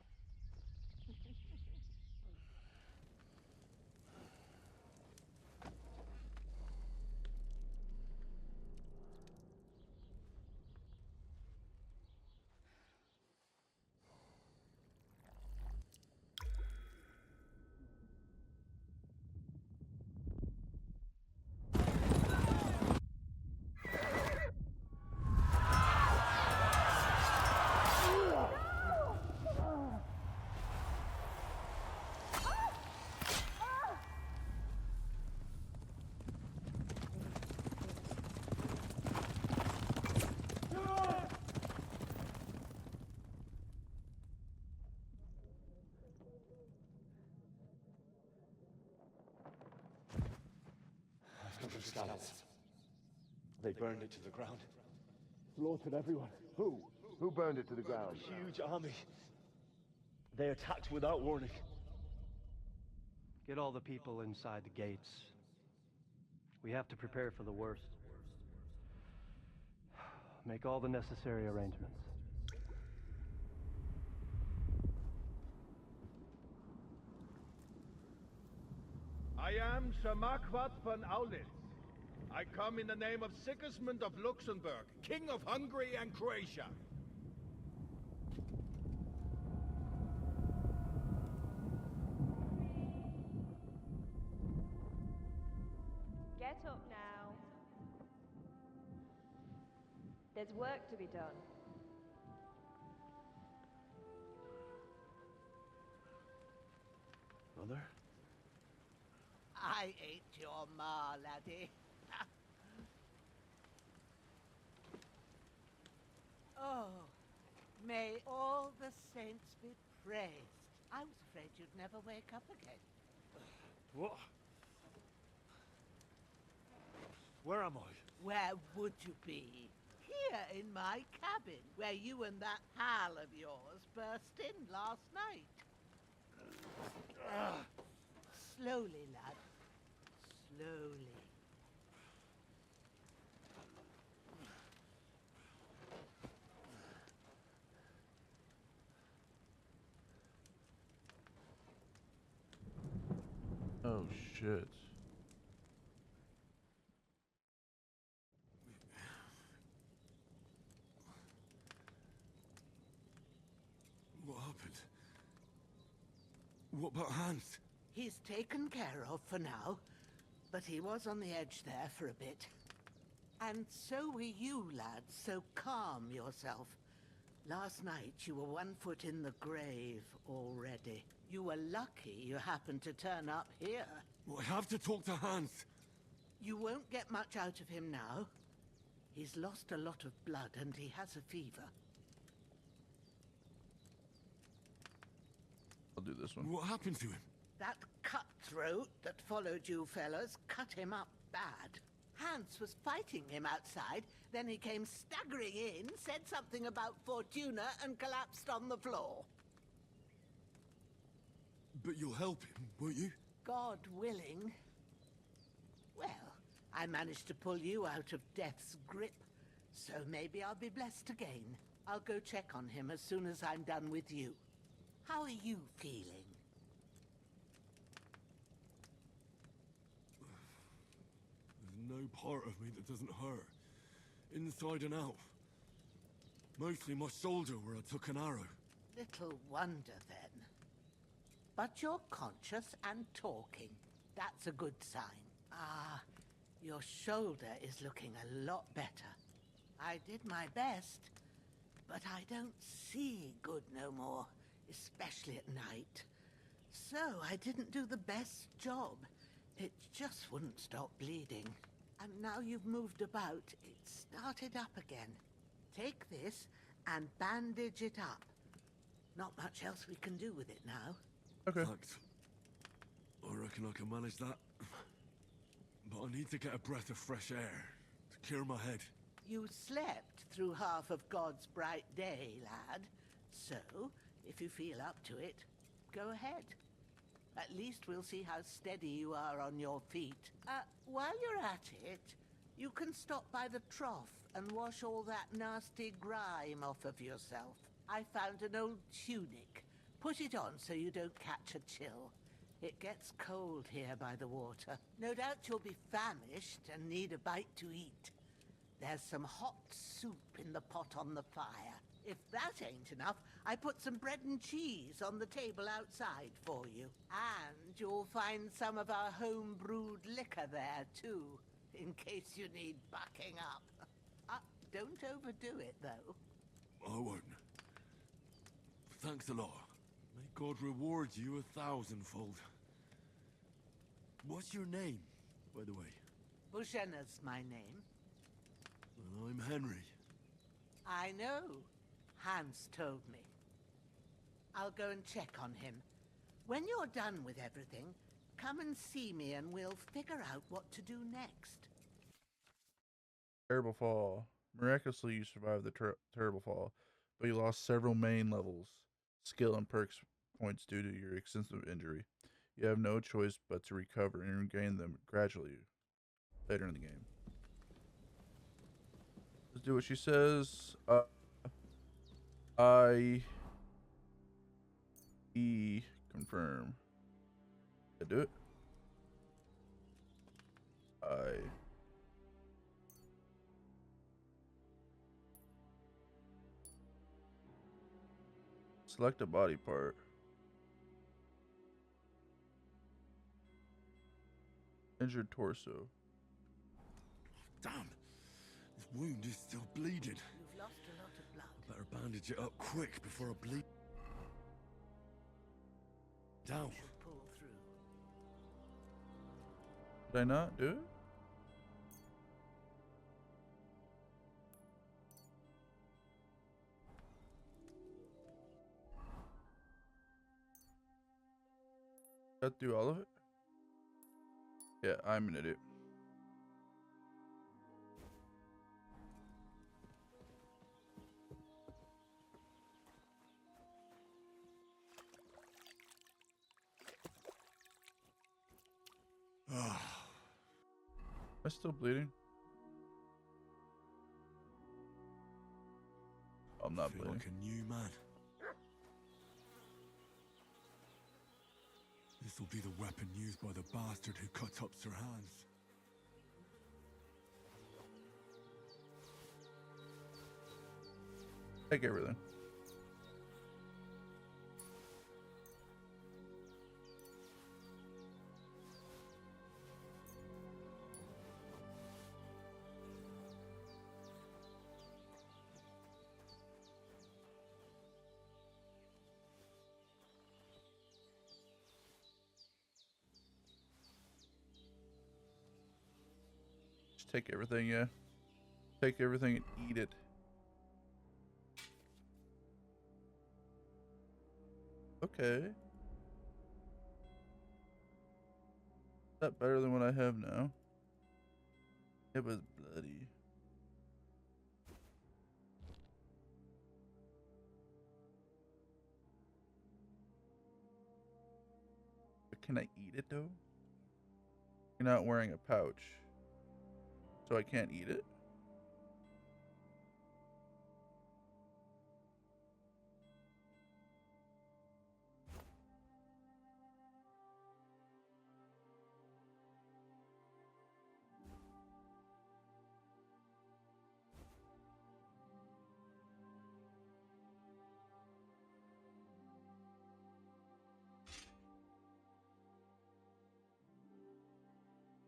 Scouts. They burned it to the ground. Slaughtered everyone. Who? Who burned it to the ground? A huge army. They attacked without warning. Get all the people inside the gates. We have to prepare for the worst. Make all the necessary arrangements. I am Sir Marquardt von Aulitz. I come in the name of Sigismund of Luxembourg, King of Hungary and Croatia. Get up now. There's work to be done. Mother? I ain't your ma, laddie. Oh, may all the saints be praised. I was afraid you'd never wake up again. What? Where am I? Where would you be? Here in my cabin, where you and that pal of yours burst in last night. Slowly, lad. Slowly. Oh shit. What happened? What about Hans? He's taken care of for now, but he was on the edge there for a bit. And so were you, lad, so calm yourself. Last night you were 1 foot in the grave already. You were lucky you happened to turn up here. Well, I have to talk to Hans. You won't get much out of him now. He's lost a lot of blood and he has a fever. I'll do this one. What happened to him? That cutthroat that followed you fellas cut him up bad. Hans was fighting him outside, then he came staggering in, said something about Fortuna, and collapsed on the floor. But you'll help him, won't you? God willing. Well, I managed to pull you out of death's grip, so maybe I'll be blessed again. I'll go check on him as soon as I'm done with you. How are you feeling? There's no part of me that doesn't hurt. Inside and out. Mostly my shoulder where I took an arrow. Little wonder then. But you're conscious and talking. That's a good sign. Ah, your shoulder is looking a lot better. I did my best, but I don't see good no more, especially at night. So I didn't do the best job. It just wouldn't stop bleeding. And now you've moved about, it started up again. Take this and bandage it up. Not much else we can do with it now. Okay. Thanks. I reckon I can manage that. but I need to get a breath of fresh air to clear my head. You slept through half of God's bright day, lad. So, if you feel up to it, go ahead. At least we'll see how steady you are on your feet. While you're at it, you can stop by the trough and wash all that nasty grime off of yourself. I found an old tunic. Put it on so you don't catch a chill. It gets cold here by the water. No doubt you'll be famished and need a bite to eat. There's some hot soup in the pot on the fire. If that ain't enough, I put some bread and cheese on the table outside for you. And you'll find some of our home-brewed liquor there, too, in case you need bucking up. Don't overdo it, though. I won't. Thanks a lot. May God reward you 1,000-fold. What's your name, by the way? Bushenna's my name. Well, I'm Henry. I know. Hans told me. I'll go and check on him. When you're done with everything, come and see me and we'll figure out what to do next. Terrible fall. Miraculously, you survived the terrible fall, but you lost several main levels, skill and perks points due to your extensive injury. You have no choice but to recover and regain them gradually later in the game. Let's do what she says. Confirm. Did I do it? Select a body part. Injured torso. Damn! This wound is still bleeding. You've lost a lot of blood. I better bandage it up quick before I bleed. Down. Should pull through. Did I not do it? Got through all of it? Yeah, I'm an idiot. Am I still bleeding? I'm not bleeding. Like a new man. This will be the weapon used by the bastard who cut up Sir Hans. Take everything. Take everything, yeah. Take everything and eat it. Okay. Is that better than what I have now? It was bloody. But can I eat it though? You're not wearing a pouch. So I can't eat it?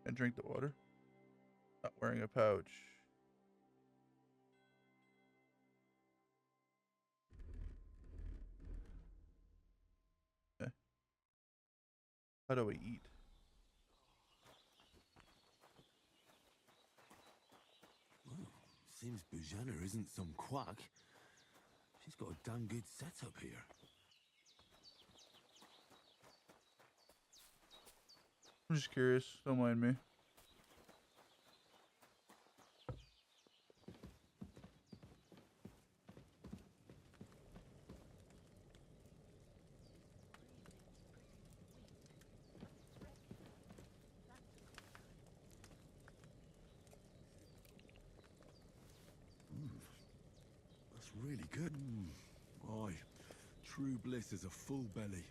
And drink the water? Not wearing a pouch. How do we eat? Well, seems Bujana isn't some quack. She's got a damn good setup here. I'm just curious. Don't mind me. really good. Aye, true bliss is a full belly.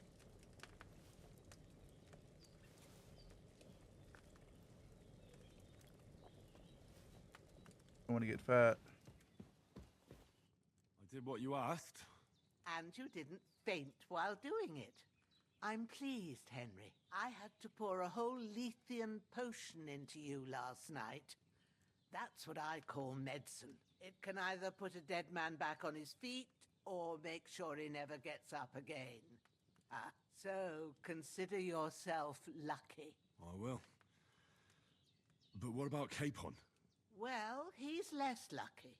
I want to get fat. I did what you asked. And you didn't faint while doing it. I'm pleased, Henry. I had to pour a whole Lethean potion into you last night. That's what I call medicine. It can either put a dead man back on his feet or make sure he never gets up again. So consider yourself lucky. I will. But what about Capon? Well, he's less lucky.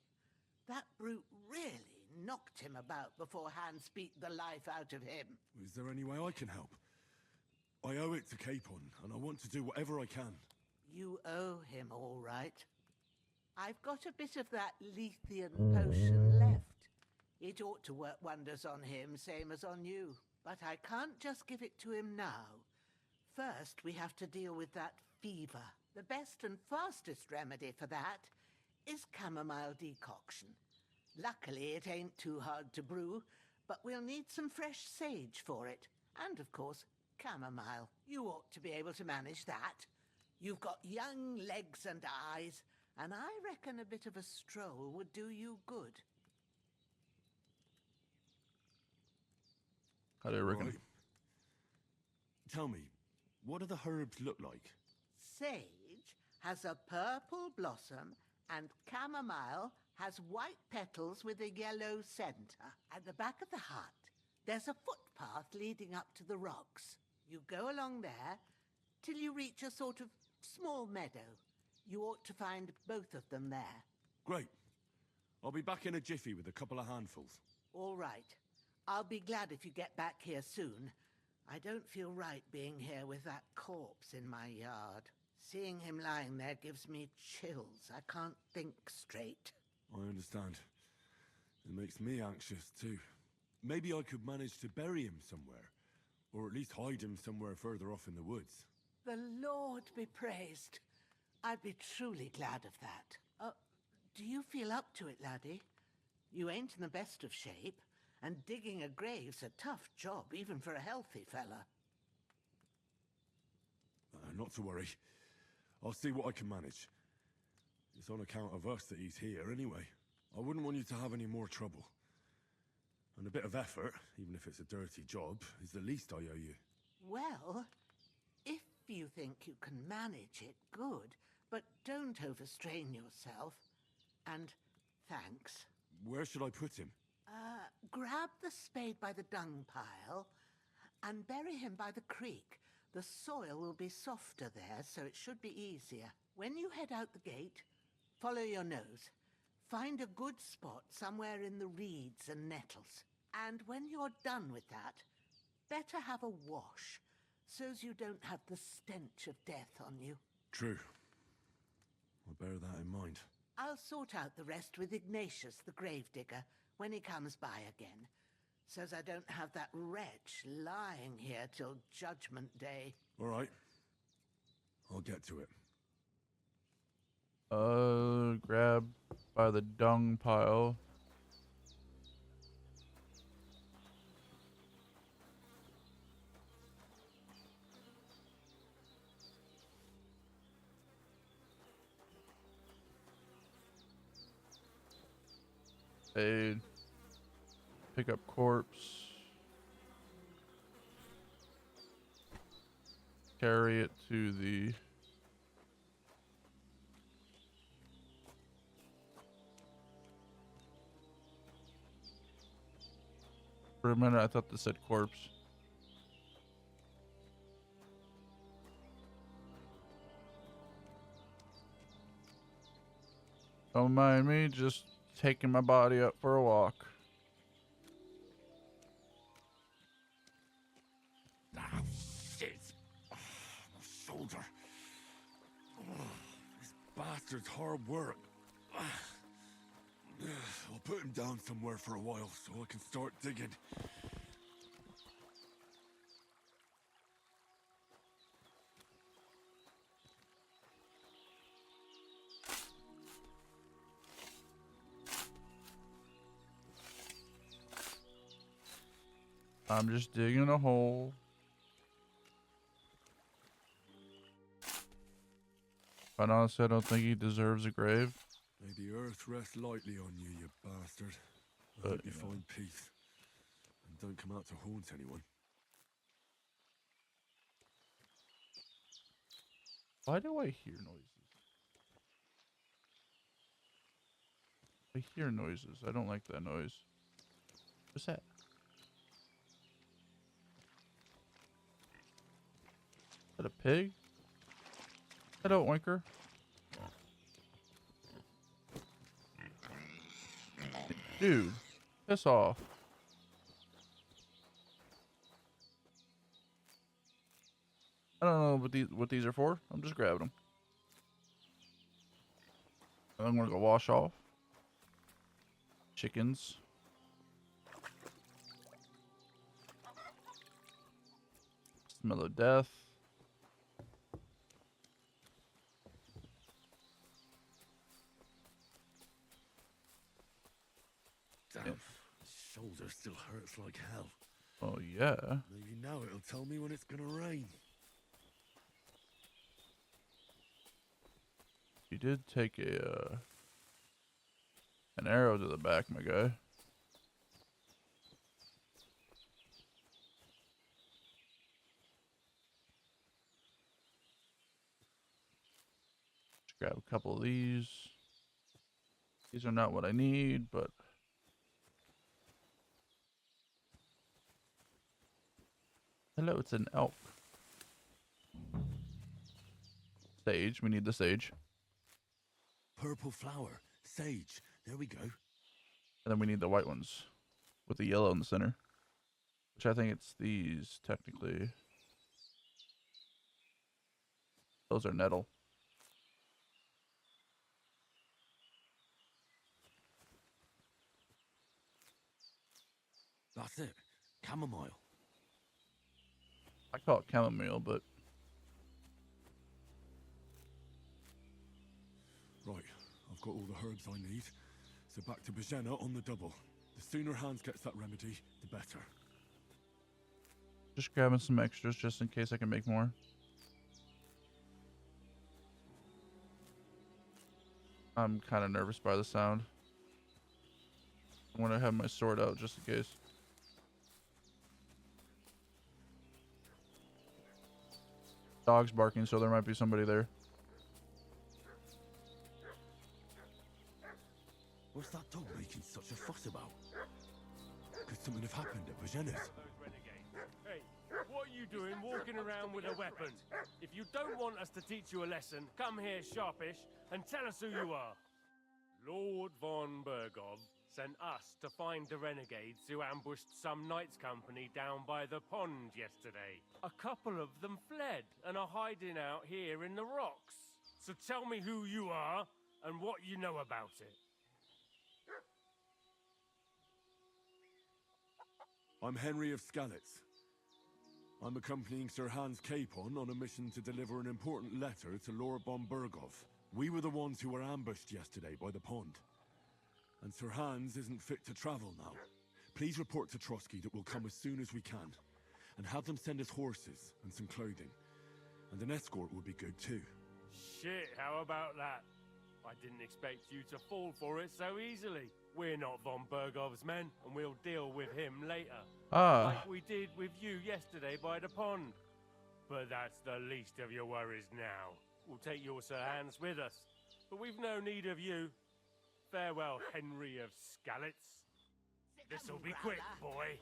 That brute really knocked him about before Hans beat the life out of him. Is there any way I can help? I owe it to Capon, and I want to do whatever I can. You owe him, all right. I've got a bit of that Lethean potion left. It ought to work wonders on him, same as on you. But I can't just give it to him now. First, we have to deal with that fever. The best and fastest remedy for that is chamomile decoction. Luckily, it ain't too hard to brew, but we'll need some fresh sage for it. And, of course, chamomile. You ought to be able to manage that. You've got young legs and eyes, and I reckon a bit of a stroll would do you good. How do you reckon? Right. Tell me, what do the herbs look like? Sage has a purple blossom, and chamomile has white petals with a yellow center. At the back of the hut, there's a footpath leading up to the rocks. You go along there till you reach a sort of small meadow. You ought to find both of them there. Great. I'll be back in a jiffy with a couple of handfuls. All right. I'll be glad if you get back here soon. I don't feel right being here with that corpse in my yard. Seeing him lying there gives me chills. I can't think straight. I understand. It makes me anxious, too. Maybe I could manage to bury him somewhere. Or at least hide him somewhere further off in the woods. The Lord be praised. I'd be truly glad of that. Do you feel up to it, laddie? You ain't in the best of shape, and digging a grave's a tough job, even for a healthy fella. Not to worry. I'll see what I can manage. It's on account of us that he's here anyway. I wouldn't want you to have any more trouble. And a bit of effort, even if it's a dirty job, is the least I owe you. Well, if you think you can manage it, good. But don't overstrain yourself. And thanks. Where should I put him? Grab the spade by the dung pile and bury him by the creek. The soil will be softer there, so it should be easier. When you head out the gate, follow your nose. Find a good spot somewhere in the reeds and nettles. And when you're done with that, better have a wash, so's you don't have the stench of death on you. True. I'll bear that in mind. I'll sort out the rest with Ignatius, the gravedigger, when he comes by again, so's I don't have that wretch lying here till Judgment Day. All right. I'll get to it. Grab by the dung pile. Spade. Pick up corpse. Carry it to the For a minute I thought this said corpse. Don't mind me, just taking my body up for a walk. Ah, shit. My shoulder. This bastard's hard work. I'll put him down somewhere for a while so I can start digging. I'm just digging a hole. But honestly, I don't think he deserves a grave. May the earth rest lightly on you, you bastard. I But, hope you you know. find peace. And don't come out to haunt anyone. Why do I hear noises? I hear noises. I don't like that noise. What's that? Is that a pig? Hello, oinker. Dude, piss off. I don't know what these are for. I'm just grabbing them. And I'm gonna go wash off. Chickens. Smell of death. Damn, my shoulder still hurts like hell. Oh yeah. Maybe now it'll tell me when it's gonna rain. You did take a an arrow to the back, my guy. Just grab a couple of these. These are not what I need, but hello, it's an elk. Sage, we need the sage. Purple flower, sage. There we go. And then we need the white ones with the yellow in the center. Which I think it's these, technically. Those are nettle. That's it. Chamomile. I call it chamomile, but Right, I've got all the herbs I need. So back to Bajena on the double. The sooner Hans gets that remedy, the better. just grabbing some extras just in case I can make more. I'm kind of nervous by the sound. I want to have my sword out just in case. Dog's barking, so there might be somebody there. What's that dog making such a fuss about? Could something have happened at Bajena's? Hey, what are you doing walking around with a weapon? If you don't want us to teach you a lesson, come here sharpish and tell us who you are. Lord von Bergov sent us to find the renegades who ambushed some knights' company down by the pond yesterday. A couple of them fled and are hiding out here in the rocks. So tell me who you are and what you know about it. I'm Henry of Skalitz. I'm accompanying Sir Hans Capon on a mission to deliver an important letter to Lord von Bergov. We were the ones who were ambushed yesterday by the pond. And Sir Hans isn't fit to travel now. Please report to Trotsky that we'll come as soon as we can. And have them send us horses and some clothing. And an escort would be good too. Shit, how about that? I didn't expect you to fall for it so easily. We're not von Bergov's men, and we'll deal with him later. Like we did with you yesterday by the pond. But that's the least of your worries now. We'll take your Sir Hans with us. But we've no need of you. Farewell, Henry of Skalitz. This'll be quick, boy.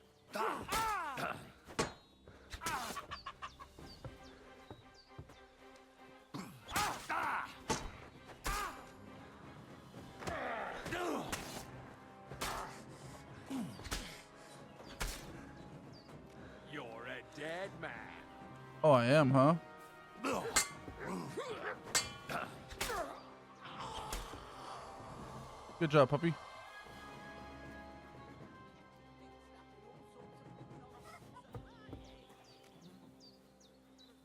You're a dead man. Oh, I am, huh? Good job, puppy.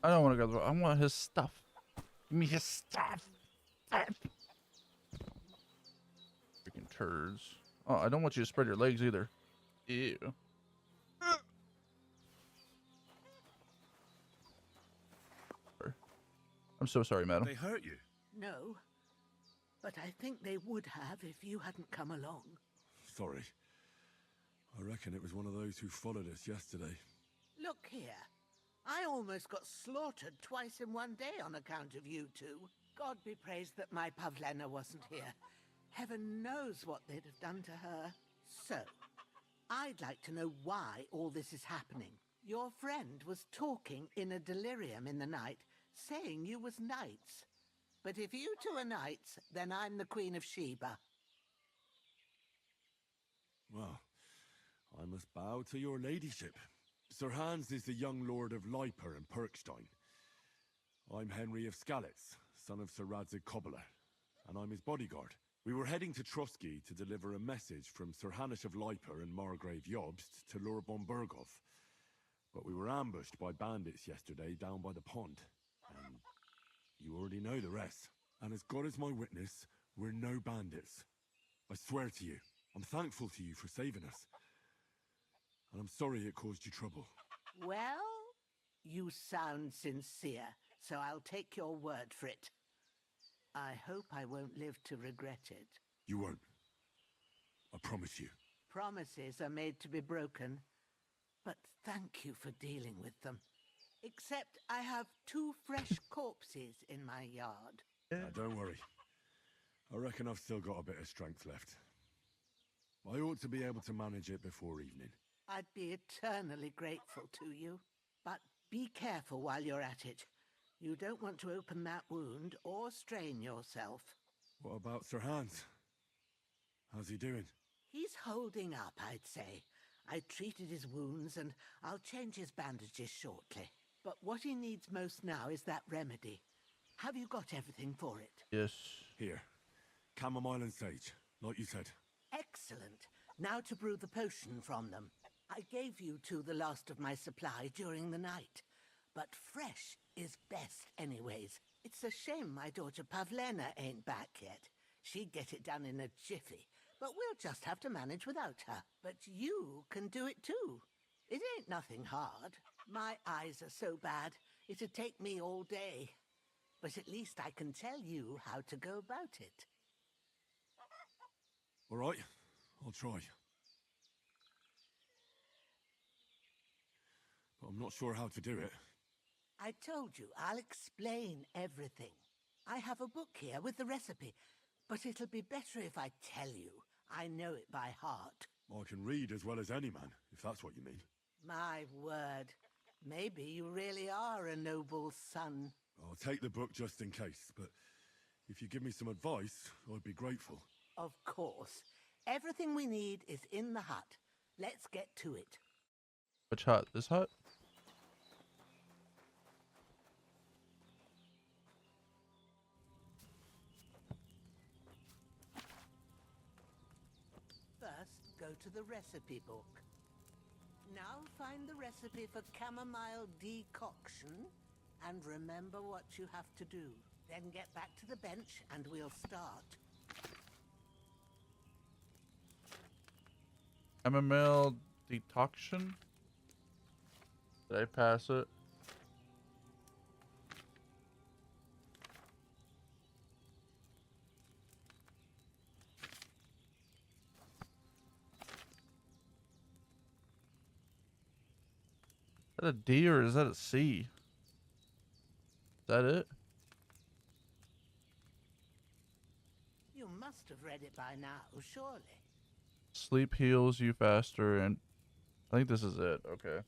I don't want to go. I want his stuff. Give me his stuff. Freaking turds. Oh, I don't want you to spread your legs either. Ew. so sorry, madam. They hurt you? No, but I think they would have if you hadn't come along. Sorry. I reckon it was one of those who followed us yesterday. Look here. I almost got slaughtered twice in one day on account of you two. God be praised that my Pavlena wasn't here. Heaven knows what they'd have done to her. So, I'd like to know why all this is happening. Your friend was talking in a delirium in the night, saying you was knights. But if you two are knights, then I'm the Queen of Sheba. Well, I must bow to your ladyship. Sir Hans is the young lord of Leiper and Perkstein. I'm Henry of Skalitz, son of Sir Radzig Cobbler, and I'm his bodyguard. We were heading to Trotsky to deliver a message from Sir Hanush of Leiper and Margrave Jobst to Lord von Berghoff. But we were ambushed by bandits yesterday down by the pond. And you already know the rest. And as God is my witness, we're no bandits. I swear to you, I'm thankful to you for saving us. And I'm sorry it caused you trouble. Well, you sound sincere, so I'll take your word for it. I hope I won't live to regret it. You won't. I promise you. Promises are made to be broken, but thank you for dealing with them. Except I have 2 fresh corpses in my yard. Don't worry. I reckon I've still got a bit of strength left. I ought to be able to manage it before evening. I'd be eternally grateful to you. But be careful while you're at it. You don't want to open that wound or strain yourself. What about Sir Hans? How's he doing? He's holding up, I'd say. I treated his wounds and I'll change his bandages shortly. But what he needs most now is that remedy. Have you got everything for it? Yes. Here. Chamomile and sage, like you said. Excellent. Now to brew the potion from them. I gave you two the last of my supply during the night. But fresh is best anyways. It's a shame my daughter Pavlena ain't back yet. She'd get it done in a jiffy. But we'll just have to manage without her. But you can do it too. It ain't nothing hard. My eyes are so bad, it'd take me all day. But at least I can tell you how to go about it. All right, I'll try. But I'm not sure how to do it. I told you, I'll explain everything. I have a book here with the recipe, but it'll be better if I tell you. I know it by heart. I can read as well as any man, if that's what you mean. My word. Maybe you really are a noble son. I'll take the book just in case, but if you give me some advice, I'd be grateful. Of course. Everything we need is in the hut. Let's get to it. Which hut? This hut? First, go to the recipe book. Now find the recipe for chamomile decoction and remember what you have to do. Then get back to the bench and we'll start. Chamomile decoction? Did I pass it? Is that a D or is that a C? Is that it? You must have read it by now, surely. Sleep heals you faster, and I think this is it. Okay.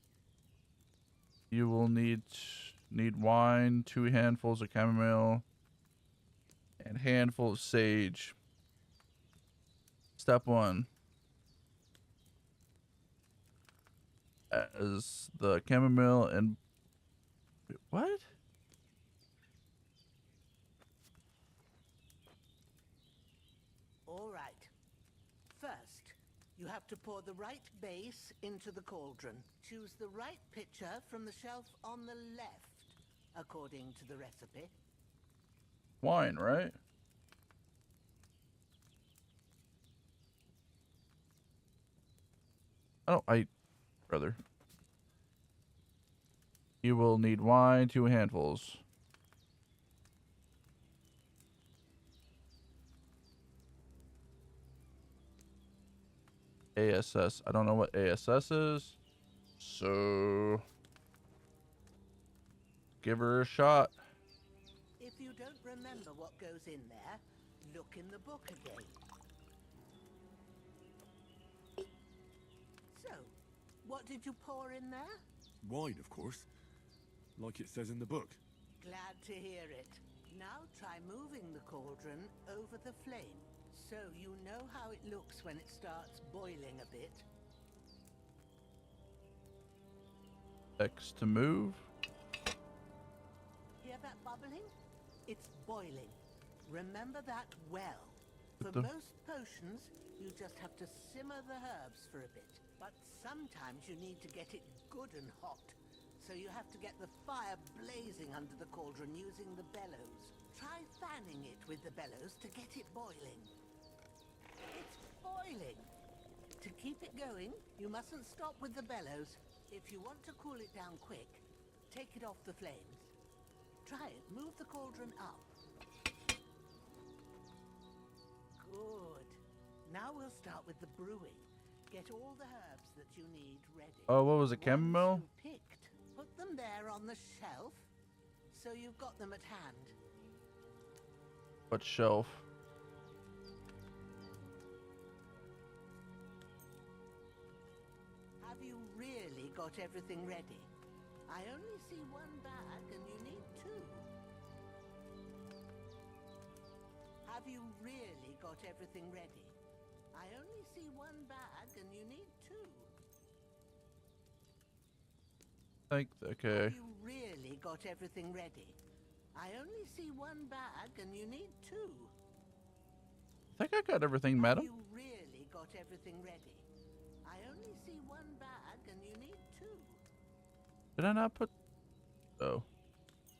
You will need wine, 2 handfuls of chamomile, and handful of sage. Step 1. As the chamomile and what? All right. First, you have to pour the right base into the cauldron. Choose the right pitcher from the shelf on the left, according to the recipe. Wine, right? Brother. You will need wine, 2 handfuls. ASS. I don't know what ASS is, so give her a shot. If you don't remember what goes in there, look in the book again. So, what did you pour in there? Wine, of course. Like it says in the book. Glad to hear it. Now try moving the cauldron over the flame, so you know how it looks when it starts boiling a bit. X to move. Hear that bubbling? It's boiling. Remember that well. For The- most potions, you just have to simmer the herbs for a bit. But sometimes you need to get it good and hot. So you have to get the fire blazing under the cauldron using the bellows. Try fanning it with the bellows to get it boiling. It's boiling! To keep it going, you mustn't stop with the bellows. If you want to cool it down quick, take it off the flames. Try it. Move the cauldron up. Good. Now we'll start with the brewing. Get all the herbs that you need ready. Oh, what was it? The ones Chamomile? you picked, put them there on the shelf, so you've got them at hand. What shelf? Have you really got everything ready? I only see one bag and you need two. Have you really got everything ready? I only see one bag and you need two. Okay. Have you really got everything ready? I only see one bag and you need two. I think I got everything, Have madam. you really got everything ready? I only see one bag and you need two. Did I not put? Oh.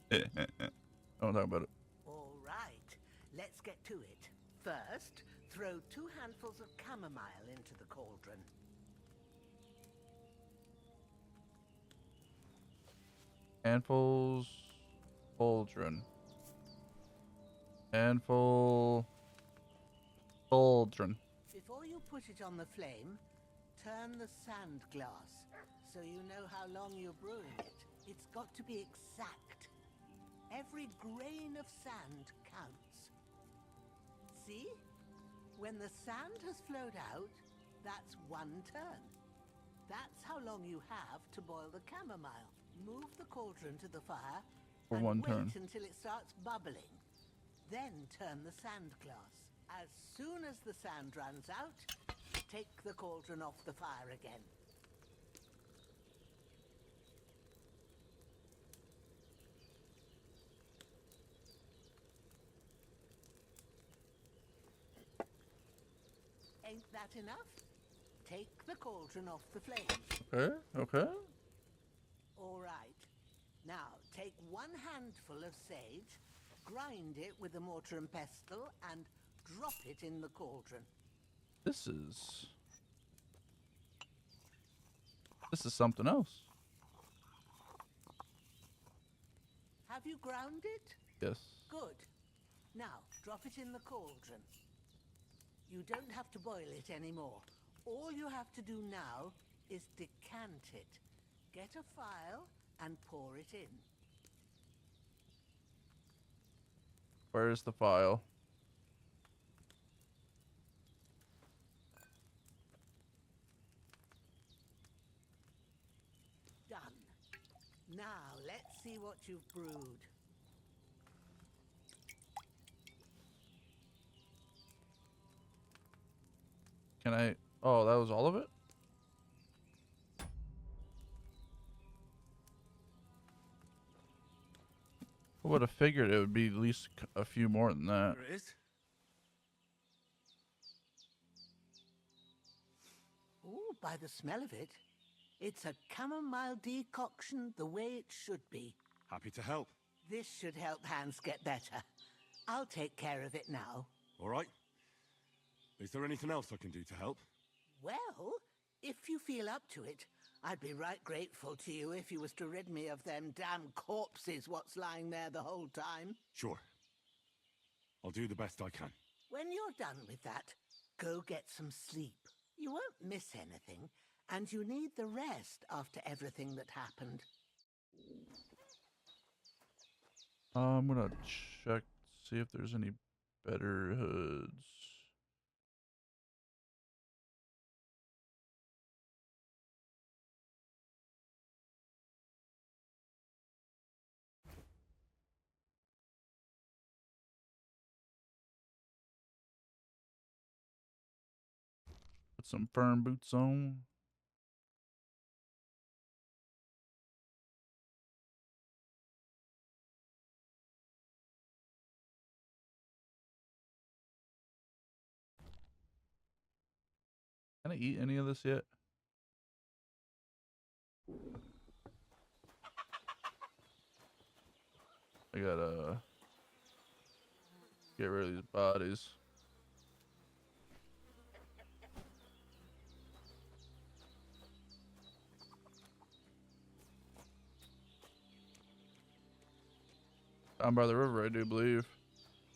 Don't talk about it. All right, let's get to it. First, throw 2 handfuls of chamomile into the cauldron. Handfuls. Cauldron. Handful. Cauldron. Before you put it on the flame, turn the sand glass so you know how long you're brewing it. It's got to be exact. Every grain of sand counts. See? When the sand has flowed out, that's 1 turn. That's how long you have to boil the chamomile. Move the cauldron to the fire For and 1 wait turn. until it starts bubbling. Then turn the sand glass. As soon as the sand runs out, take the cauldron off the fire again. Ain't that enough? Take the cauldron off the flames. Okay. Okay. All right. Now, take 1 handful of sage, grind it with a mortar and pestle, and drop it in the cauldron. This is something else. Have you ground it? Yes. Good. Now, drop it in the cauldron. You don't have to boil it anymore. All you have to do now is decant it. Get a phial and pour it in. Where's the file? Done. Now, let's see what you've brewed. Can I? Oh, that was all of it? I would have figured it would be at least a few more than that. There it is. Ooh, by the smell of it, it's a chamomile decoction the way it should be. Happy to help. This should help Hans get better. I'll take care of it now. All right. Is there anything else I can do to help? Well, if you feel up to it, I'd be right grateful to you if you was to rid me of them damn corpses what's lying there the whole time. Sure. I'll do the best I can. When you're done with that, go get some sleep. You won't miss anything, and you need the rest after everything that happened. I'm gonna check, see if there's any better hoods. Put some firm boots on. Can I eat any of this yet? I gotta get rid of these bodies. Down by the river, I do believe.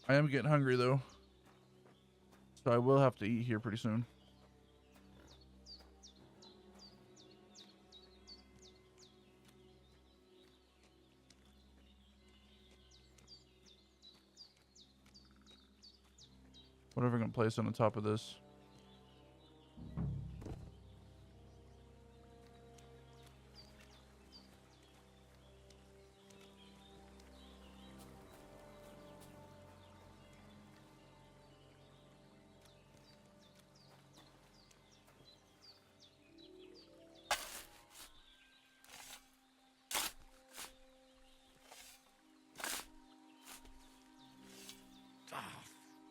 I am getting hungry though, so I will have to eat here pretty soon. Whatever I can place on the top of this.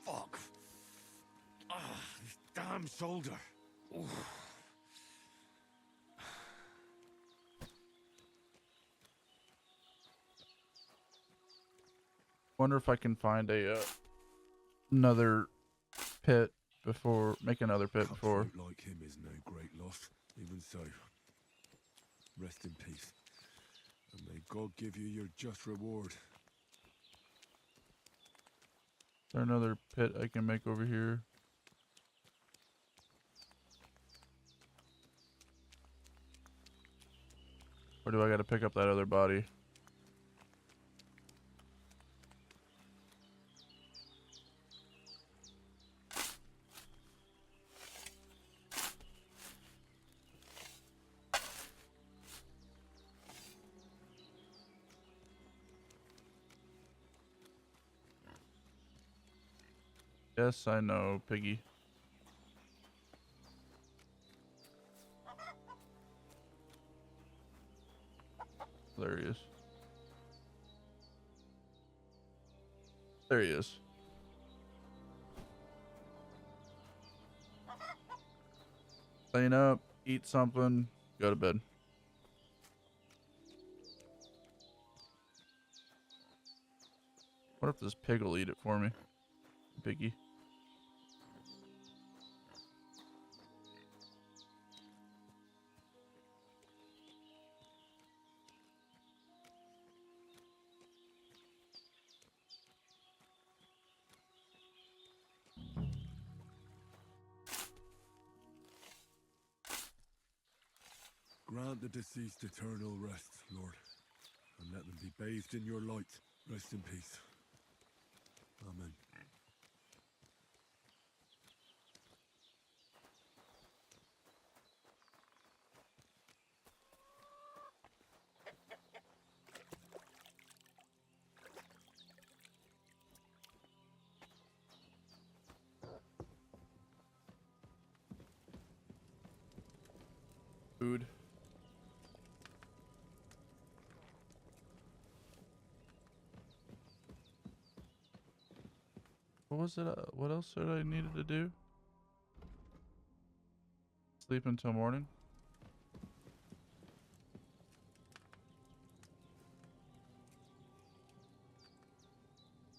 Fuck. This damn shoulder. Oof. Wonder if I can find a another pit before, make another pit before. Fruit like him is no great loss. Even so, rest in peace, and may God give you your just reward. Is there another pit I can make over here? Or do I gotta pick up that other body? Yes, I know, Piggy. There he is. There he is. Clean up, eat something, go to bed. What if this pig will eat it for me? Piggy. Grant the deceased eternal rest, Lord, and let them be bathed in your light. Rest in peace. Amen. Food. What was it? What else did I needed to do? Sleep until morning.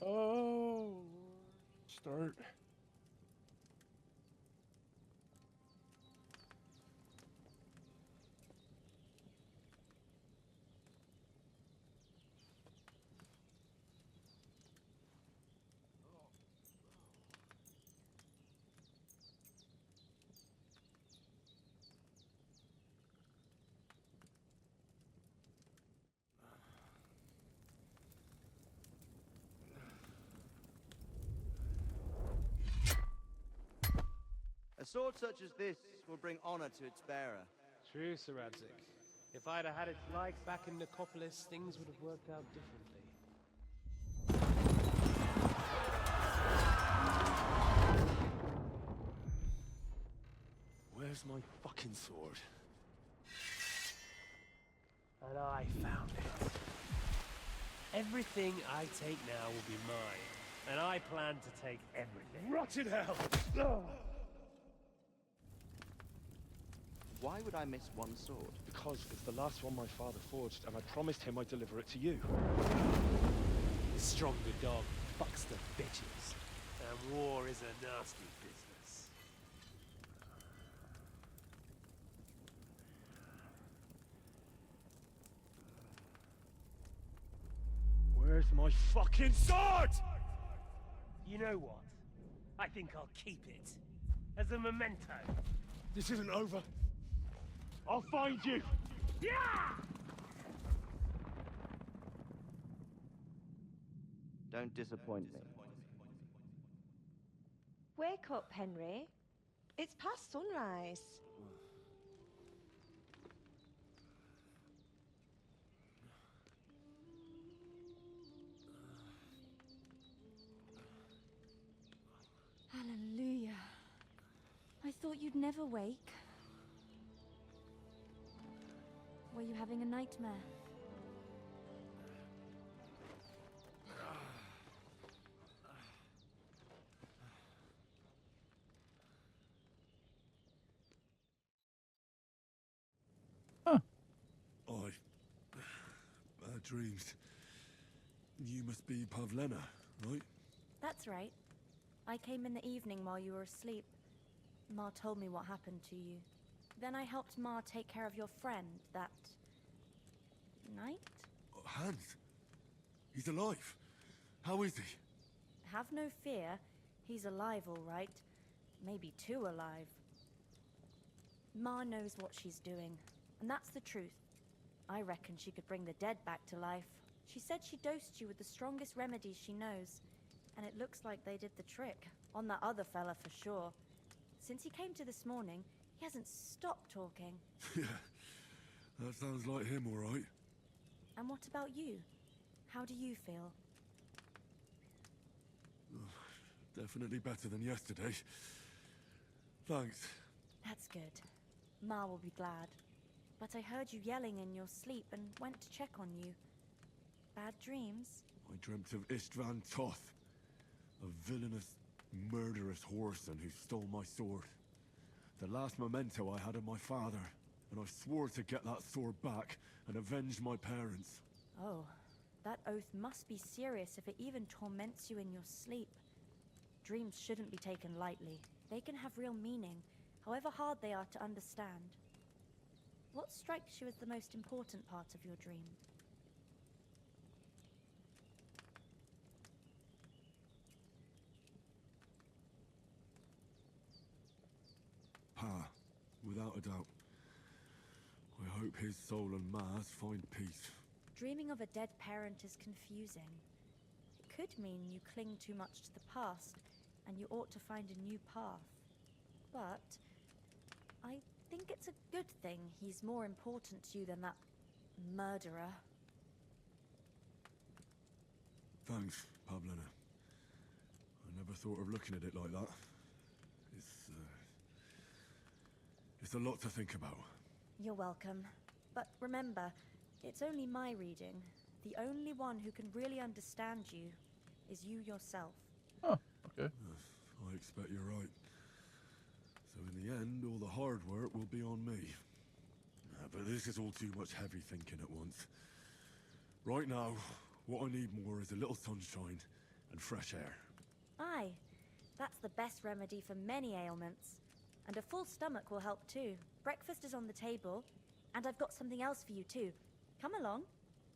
Oh, start. A sword such as this will bring honor to its bearer. True, Sir Radzik. If I'd have had its like back in Nicopolis, things would have worked out differently. Where's my fucking sword? And I found it. Everything I take now will be mine, and I plan to take everything. Rot in hell! Why would I miss one sword? Because it's the last one my father forged, and I promised him I'd deliver it to you. The stronger dog fucks the bitches, and war is a nasty business. Where's my fucking sword? You know what? I think I'll keep it. As a memento. This isn't over. I'll find you! Yeah! Don't disappoint me. Wake up, Henry. It's past sunrise. Hallelujah. I thought you'd never wake. Were you having a nightmare? Bad dreams. You must be Pavlena, right? That's right. I came in the evening while you were asleep. Ma told me what happened to you. Then I helped Ma take care of your friend that night? Hans? He's alive. How is he? Have no fear. He's alive, all right. Maybe too alive. Ma knows what she's doing, and that's the truth. I reckon she could bring the dead back to life. She said she dosed you with the strongest remedies she knows, and it looks like they did the trick. On that other fella for sure. Since he came to this morning, he hasn't stopped talking. Yeah, that sounds like him, all right. And what about you? How do you feel? Definitely better than yesterday. Thanks. That's good. Ma will be glad. But I heard you yelling in your sleep and went to check on you. Bad dreams? I dreamt of Istvan Toth, a villainous, murderous whoreson who stole my sword. The last memento I had of my father, and I swore to get that sword back and avenge my parents. Oh, that oath must be serious if it even torments you in your sleep. Dreams shouldn't be taken lightly. They can have real meaning, however hard they are to understand. What strikes you as the most important part of your dream? Pa, without a doubt. I hope his soul and Ma's find peace. Dreaming of a dead parent is confusing. It could mean you cling too much to the past, and you ought to find a new path. But I think it's a good thing he's more important to you than that murderer. Thanks, Pavlena. I never thought of looking at it like that. It's a lot to think about. You're welcome. But remember, it's only my reading. The only one who can really understand you is you yourself. Oh, okay. I expect you're right. So in the end, all the hard work will be on me. But this is all too much heavy thinking at once. Right now, what I need more is a little sunshine and fresh air. Aye, that's the best remedy for many ailments. And a full stomach will help too. Breakfast is on the table, and I've got something else for you too. Come along,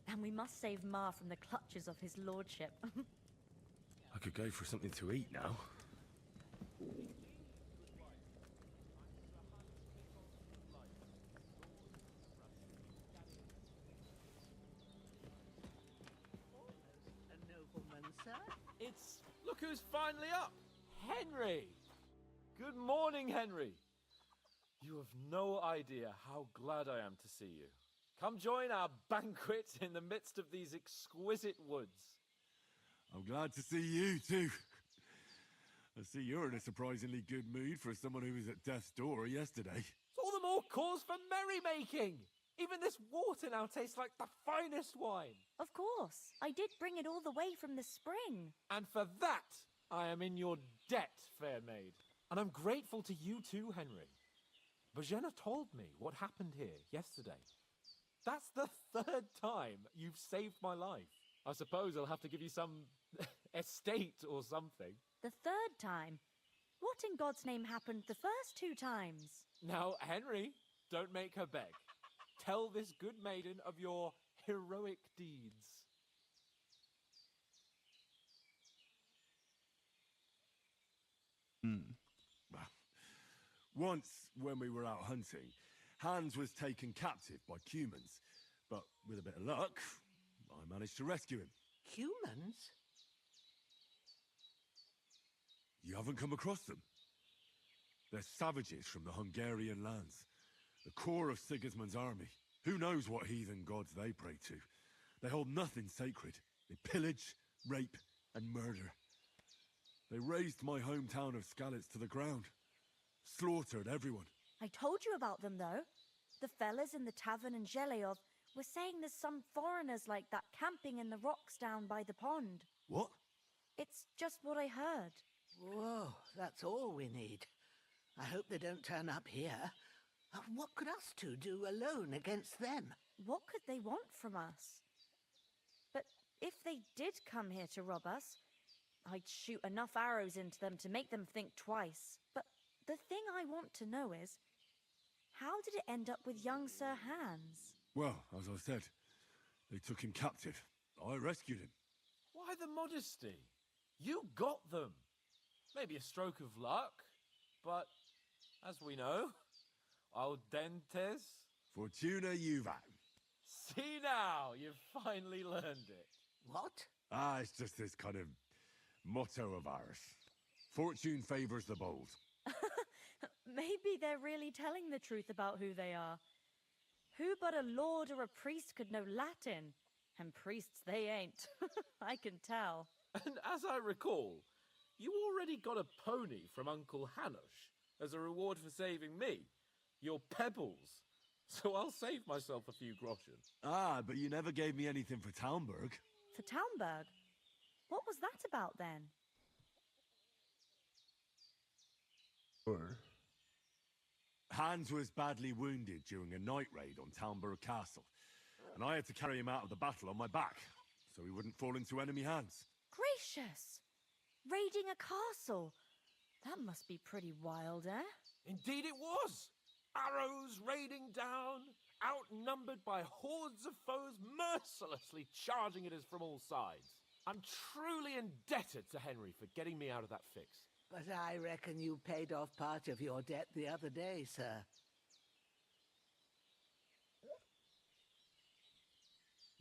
and we must save Ma from the clutches of his lordship. I could go for something to eat now. A nobleman, sir? Look who's finally up! Henry! Good Good morning, Henry. You have no idea how glad I am to see you. Come join our banquet in the midst of these exquisite woods. I'm glad to see you, too. I see you're in a surprisingly good mood for someone who was at death's door yesterday. It's all the more cause for merrymaking. Even this water now tastes like the finest wine. Of course. I did bring it all the way from the spring. And for that, I am in your debt, fair maid. And I'm grateful to you too, Henry. Bojena told me what happened here yesterday. That's the third time you've saved my life. I suppose I'll have to give you some estate or something. The third time? What in God's name happened the first 2 times? Now, Henry, don't make her beg. Tell this good maiden of your heroic deeds. Once, when we were out hunting, Hans was taken captive by humans. But with a bit of luck, I managed to rescue him. Humans? You haven't come across them? They're savages from the Hungarian lands. The core of Sigismund's army. Who knows what heathen gods they pray to? They hold nothing sacred. They pillage, rape, and murder. They razed my hometown of Skalitz to the ground. Slaughtered everyone. I told you about them, though. The fellas in the tavern in Zheleov were saying there's some foreigners like that camping in the rocks down by the pond. What? It's just what I heard. Whoa, that's all we need. I hope they don't turn up here. What could us two do alone against them? What could they want from us? But if they did come here to rob us, I'd shoot enough arrows into them to make them think twice. But the thing I want to know is, how did it end up with young Sir Hans? Well, as I said, they took him captive. I rescued him. Why the modesty? You got them. Maybe a stroke of luck, but as we know, al dentes. Fortuna juvat. See now, you've finally learned it. What? It's just this kind of motto of ours. Fortune favors the bold. Maybe they're really telling the truth about who they are. Who but a lord or a priest could know Latin? And priests they ain't. I can tell. And as I recall, you already got a pony from Uncle Hanush as a reward for saving me. Your pebbles. So I'll save myself a few groschen. But you never gave me anything for Talmberg. For Talmberg? What was that about then? Sure. Hans was badly wounded during a night raid on Talmberg Castle, and I had to carry him out of the battle on my back, so he wouldn't fall into enemy hands. Gracious! Raiding a castle? That must be pretty wild, eh? Indeed it was! Arrows raining down, outnumbered by hordes of foes mercilessly charging at us from all sides. I'm truly indebted to Henry for getting me out of that fix. But I reckon you paid off part of your debt the other day, sir.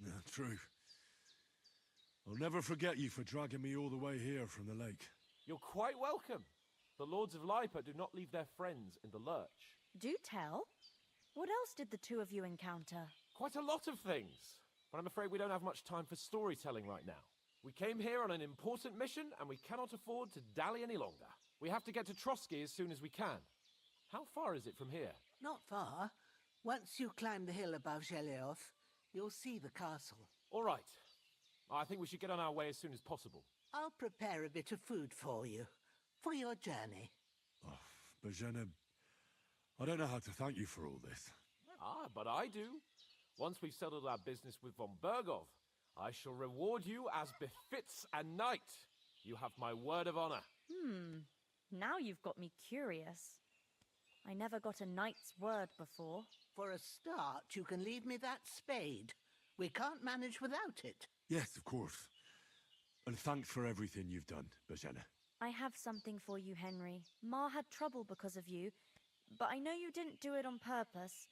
Yeah, true. I'll never forget you for dragging me all the way here from the lake. You're quite welcome. The Lords of Lipa do not leave their friends in the lurch. Do tell. What else did the two of you encounter? Quite a lot of things, but I'm afraid we don't have much time for storytelling right now. We came here on an important mission, and we cannot afford to dally any longer. We have to get to Trotsky as soon as we can. How far is it from here? Not far. Once you climb the hill above Zheleov, you'll see the castle. All right. I think we should get on our way as soon as possible. I'll prepare a bit of food for you, for your journey. Bojena, I don't know how to thank you for all this. But I do. Once we've settled our business with von Bergov, I shall reward you as befits a knight. You have my word of honor. Now you've got me curious. I never got a knight's word before. For a start, you can leave me that spade. We can't manage without it. Yes, of course. And thanks for everything you've done, Bojena. I have something for you, Henry. Ma had trouble because of you, but I know you didn't do it on purpose,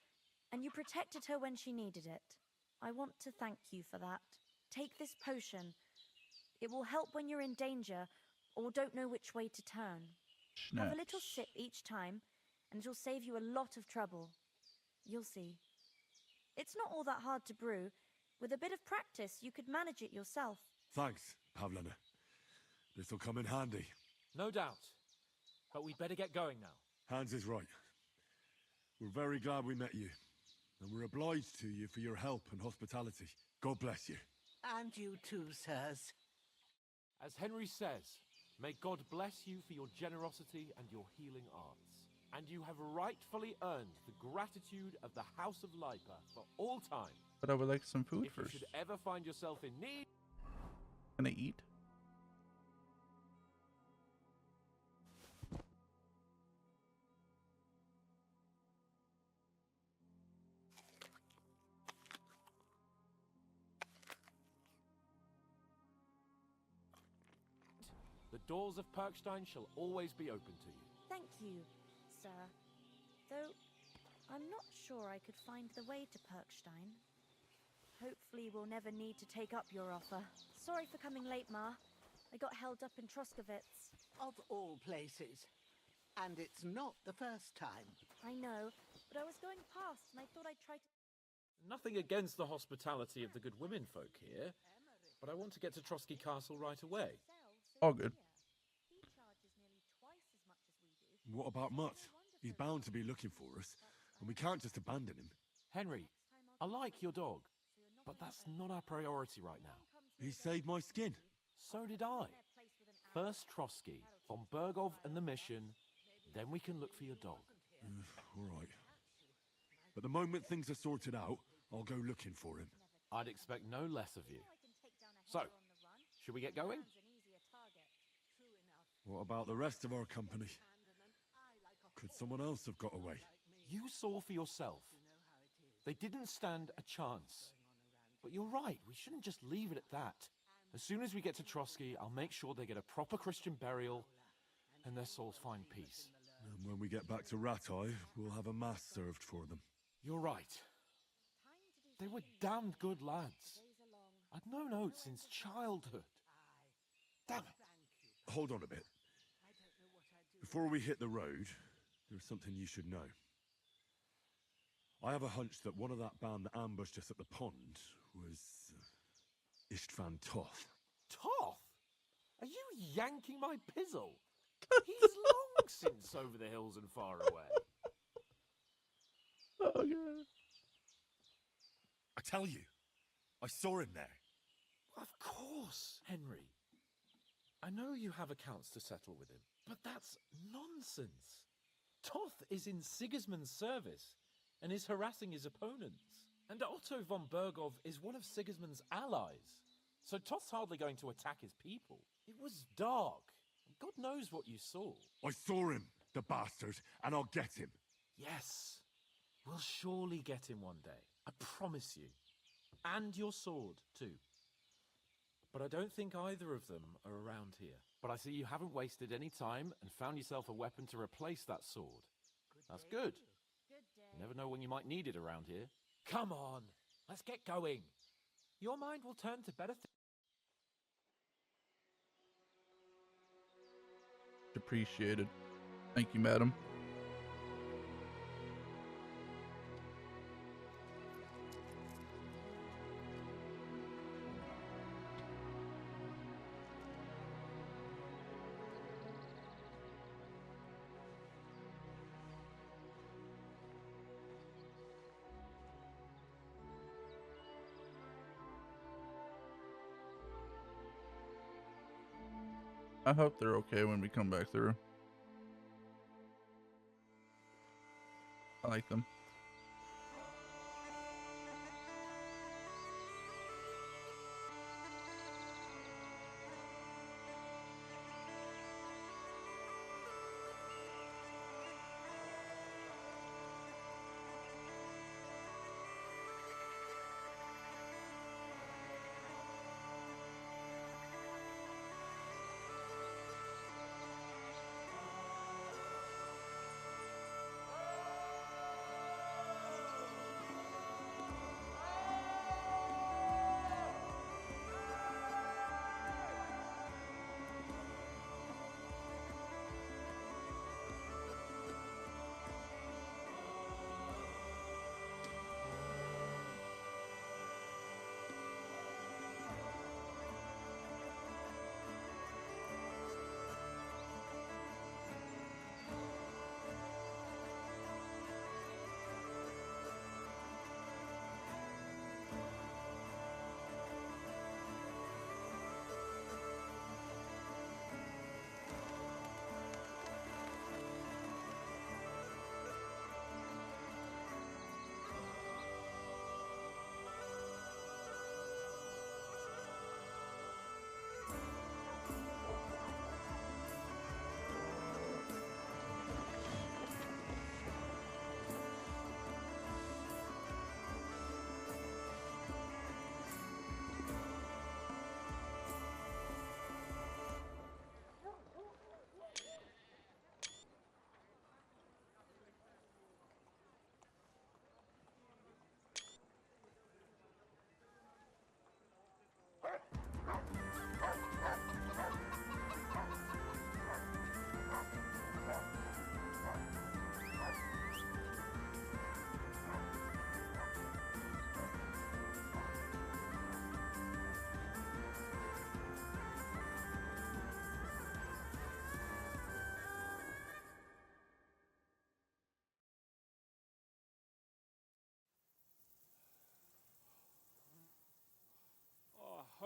and you protected her when she needed it. I want to thank you for that. Take this potion. It will help when you're in danger or don't know which way to turn. Have a little sip each time, and it'll save you a lot of trouble. You'll see. It's not all that hard to brew. With a bit of practice, you could manage it yourself. Thanks, Pavlena. This'll come in handy. No doubt. But we'd better get going now. Hans is right. We're very glad we met you. And we're obliged to you for your help and hospitality. God bless you. And you too, sirs. As Henry says, may God bless you for your generosity and your healing arts. And you have rightfully earned the gratitude of the House of Lipa for all time. But I would like some food if first. you should ever find yourself in need... Can I eat? The doors of Perkstein shall always be open to you. Thank you, sir. Though, I'm not sure I could find the way to Perkstein. Hopefully we'll never need to take up your offer. Sorry for coming late, Ma. I got held up in Troskowitz. Of all places. And it's not the first time. I know, but I was going past and I thought I'd try to... Nothing against the hospitality of the good women folk here, but I want to get to Trotsky Castle right away. All good. What about Mutt? He's bound to be looking for us, and we can't just abandon him. Henry, I like your dog, but that's not our priority right now. He saved my skin. So did I. First Trotsky, von Bergov and the mission, then we can look for your dog. All right. But the moment things are sorted out, I'll go looking for him. I'd expect no less of you. So, should we get going? What about the rest of our company? Could someone else have got away? You saw for yourself. They didn't stand a chance. But you're right, we shouldn't just leave it at that. As soon as we get to Trotsky, I'll make sure they get a proper Christian burial and their souls find peace. And when we get back to Ratai, we'll have a mass served for them. You're right. They were damned good lads. I'd known Oates since childhood. Damn it. Hold on a bit. Before we hit the road, there's something you should know. I have a hunch that one of that band that ambushed us at the pond was Istvan Toth. Toth? Are you yanking my pizzle? He's long since over the hills and far away. Oh, God. I tell you, I saw him there. Of course, Henry. I know you have accounts to settle with him, but that's nonsense. Toth is in Sigismund's service and is harassing his opponents. And Otto von Bergov is one of Sigismund's allies. So Toth's hardly going to attack his people. It was dark. God knows what you saw. I saw him, the bastard, and I'll get him. Yes. We'll surely get him one day. I promise you. And your sword, too. But I don't think either of them are around here. But I see you haven't wasted any time and found yourself a weapon to replace that sword. That's good. You never know when you might need it around here. Come on, let's get going. Your mind will turn to better things. Appreciated. Thank you, madam. I hope they're okay when we come back through. I like them.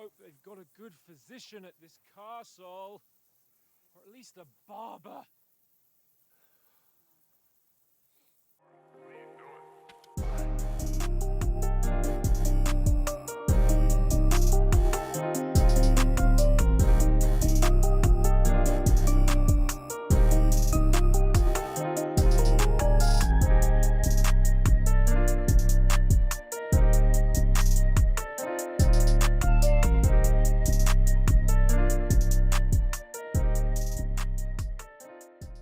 hope they've got a good physician at this castle. Or at least a barber.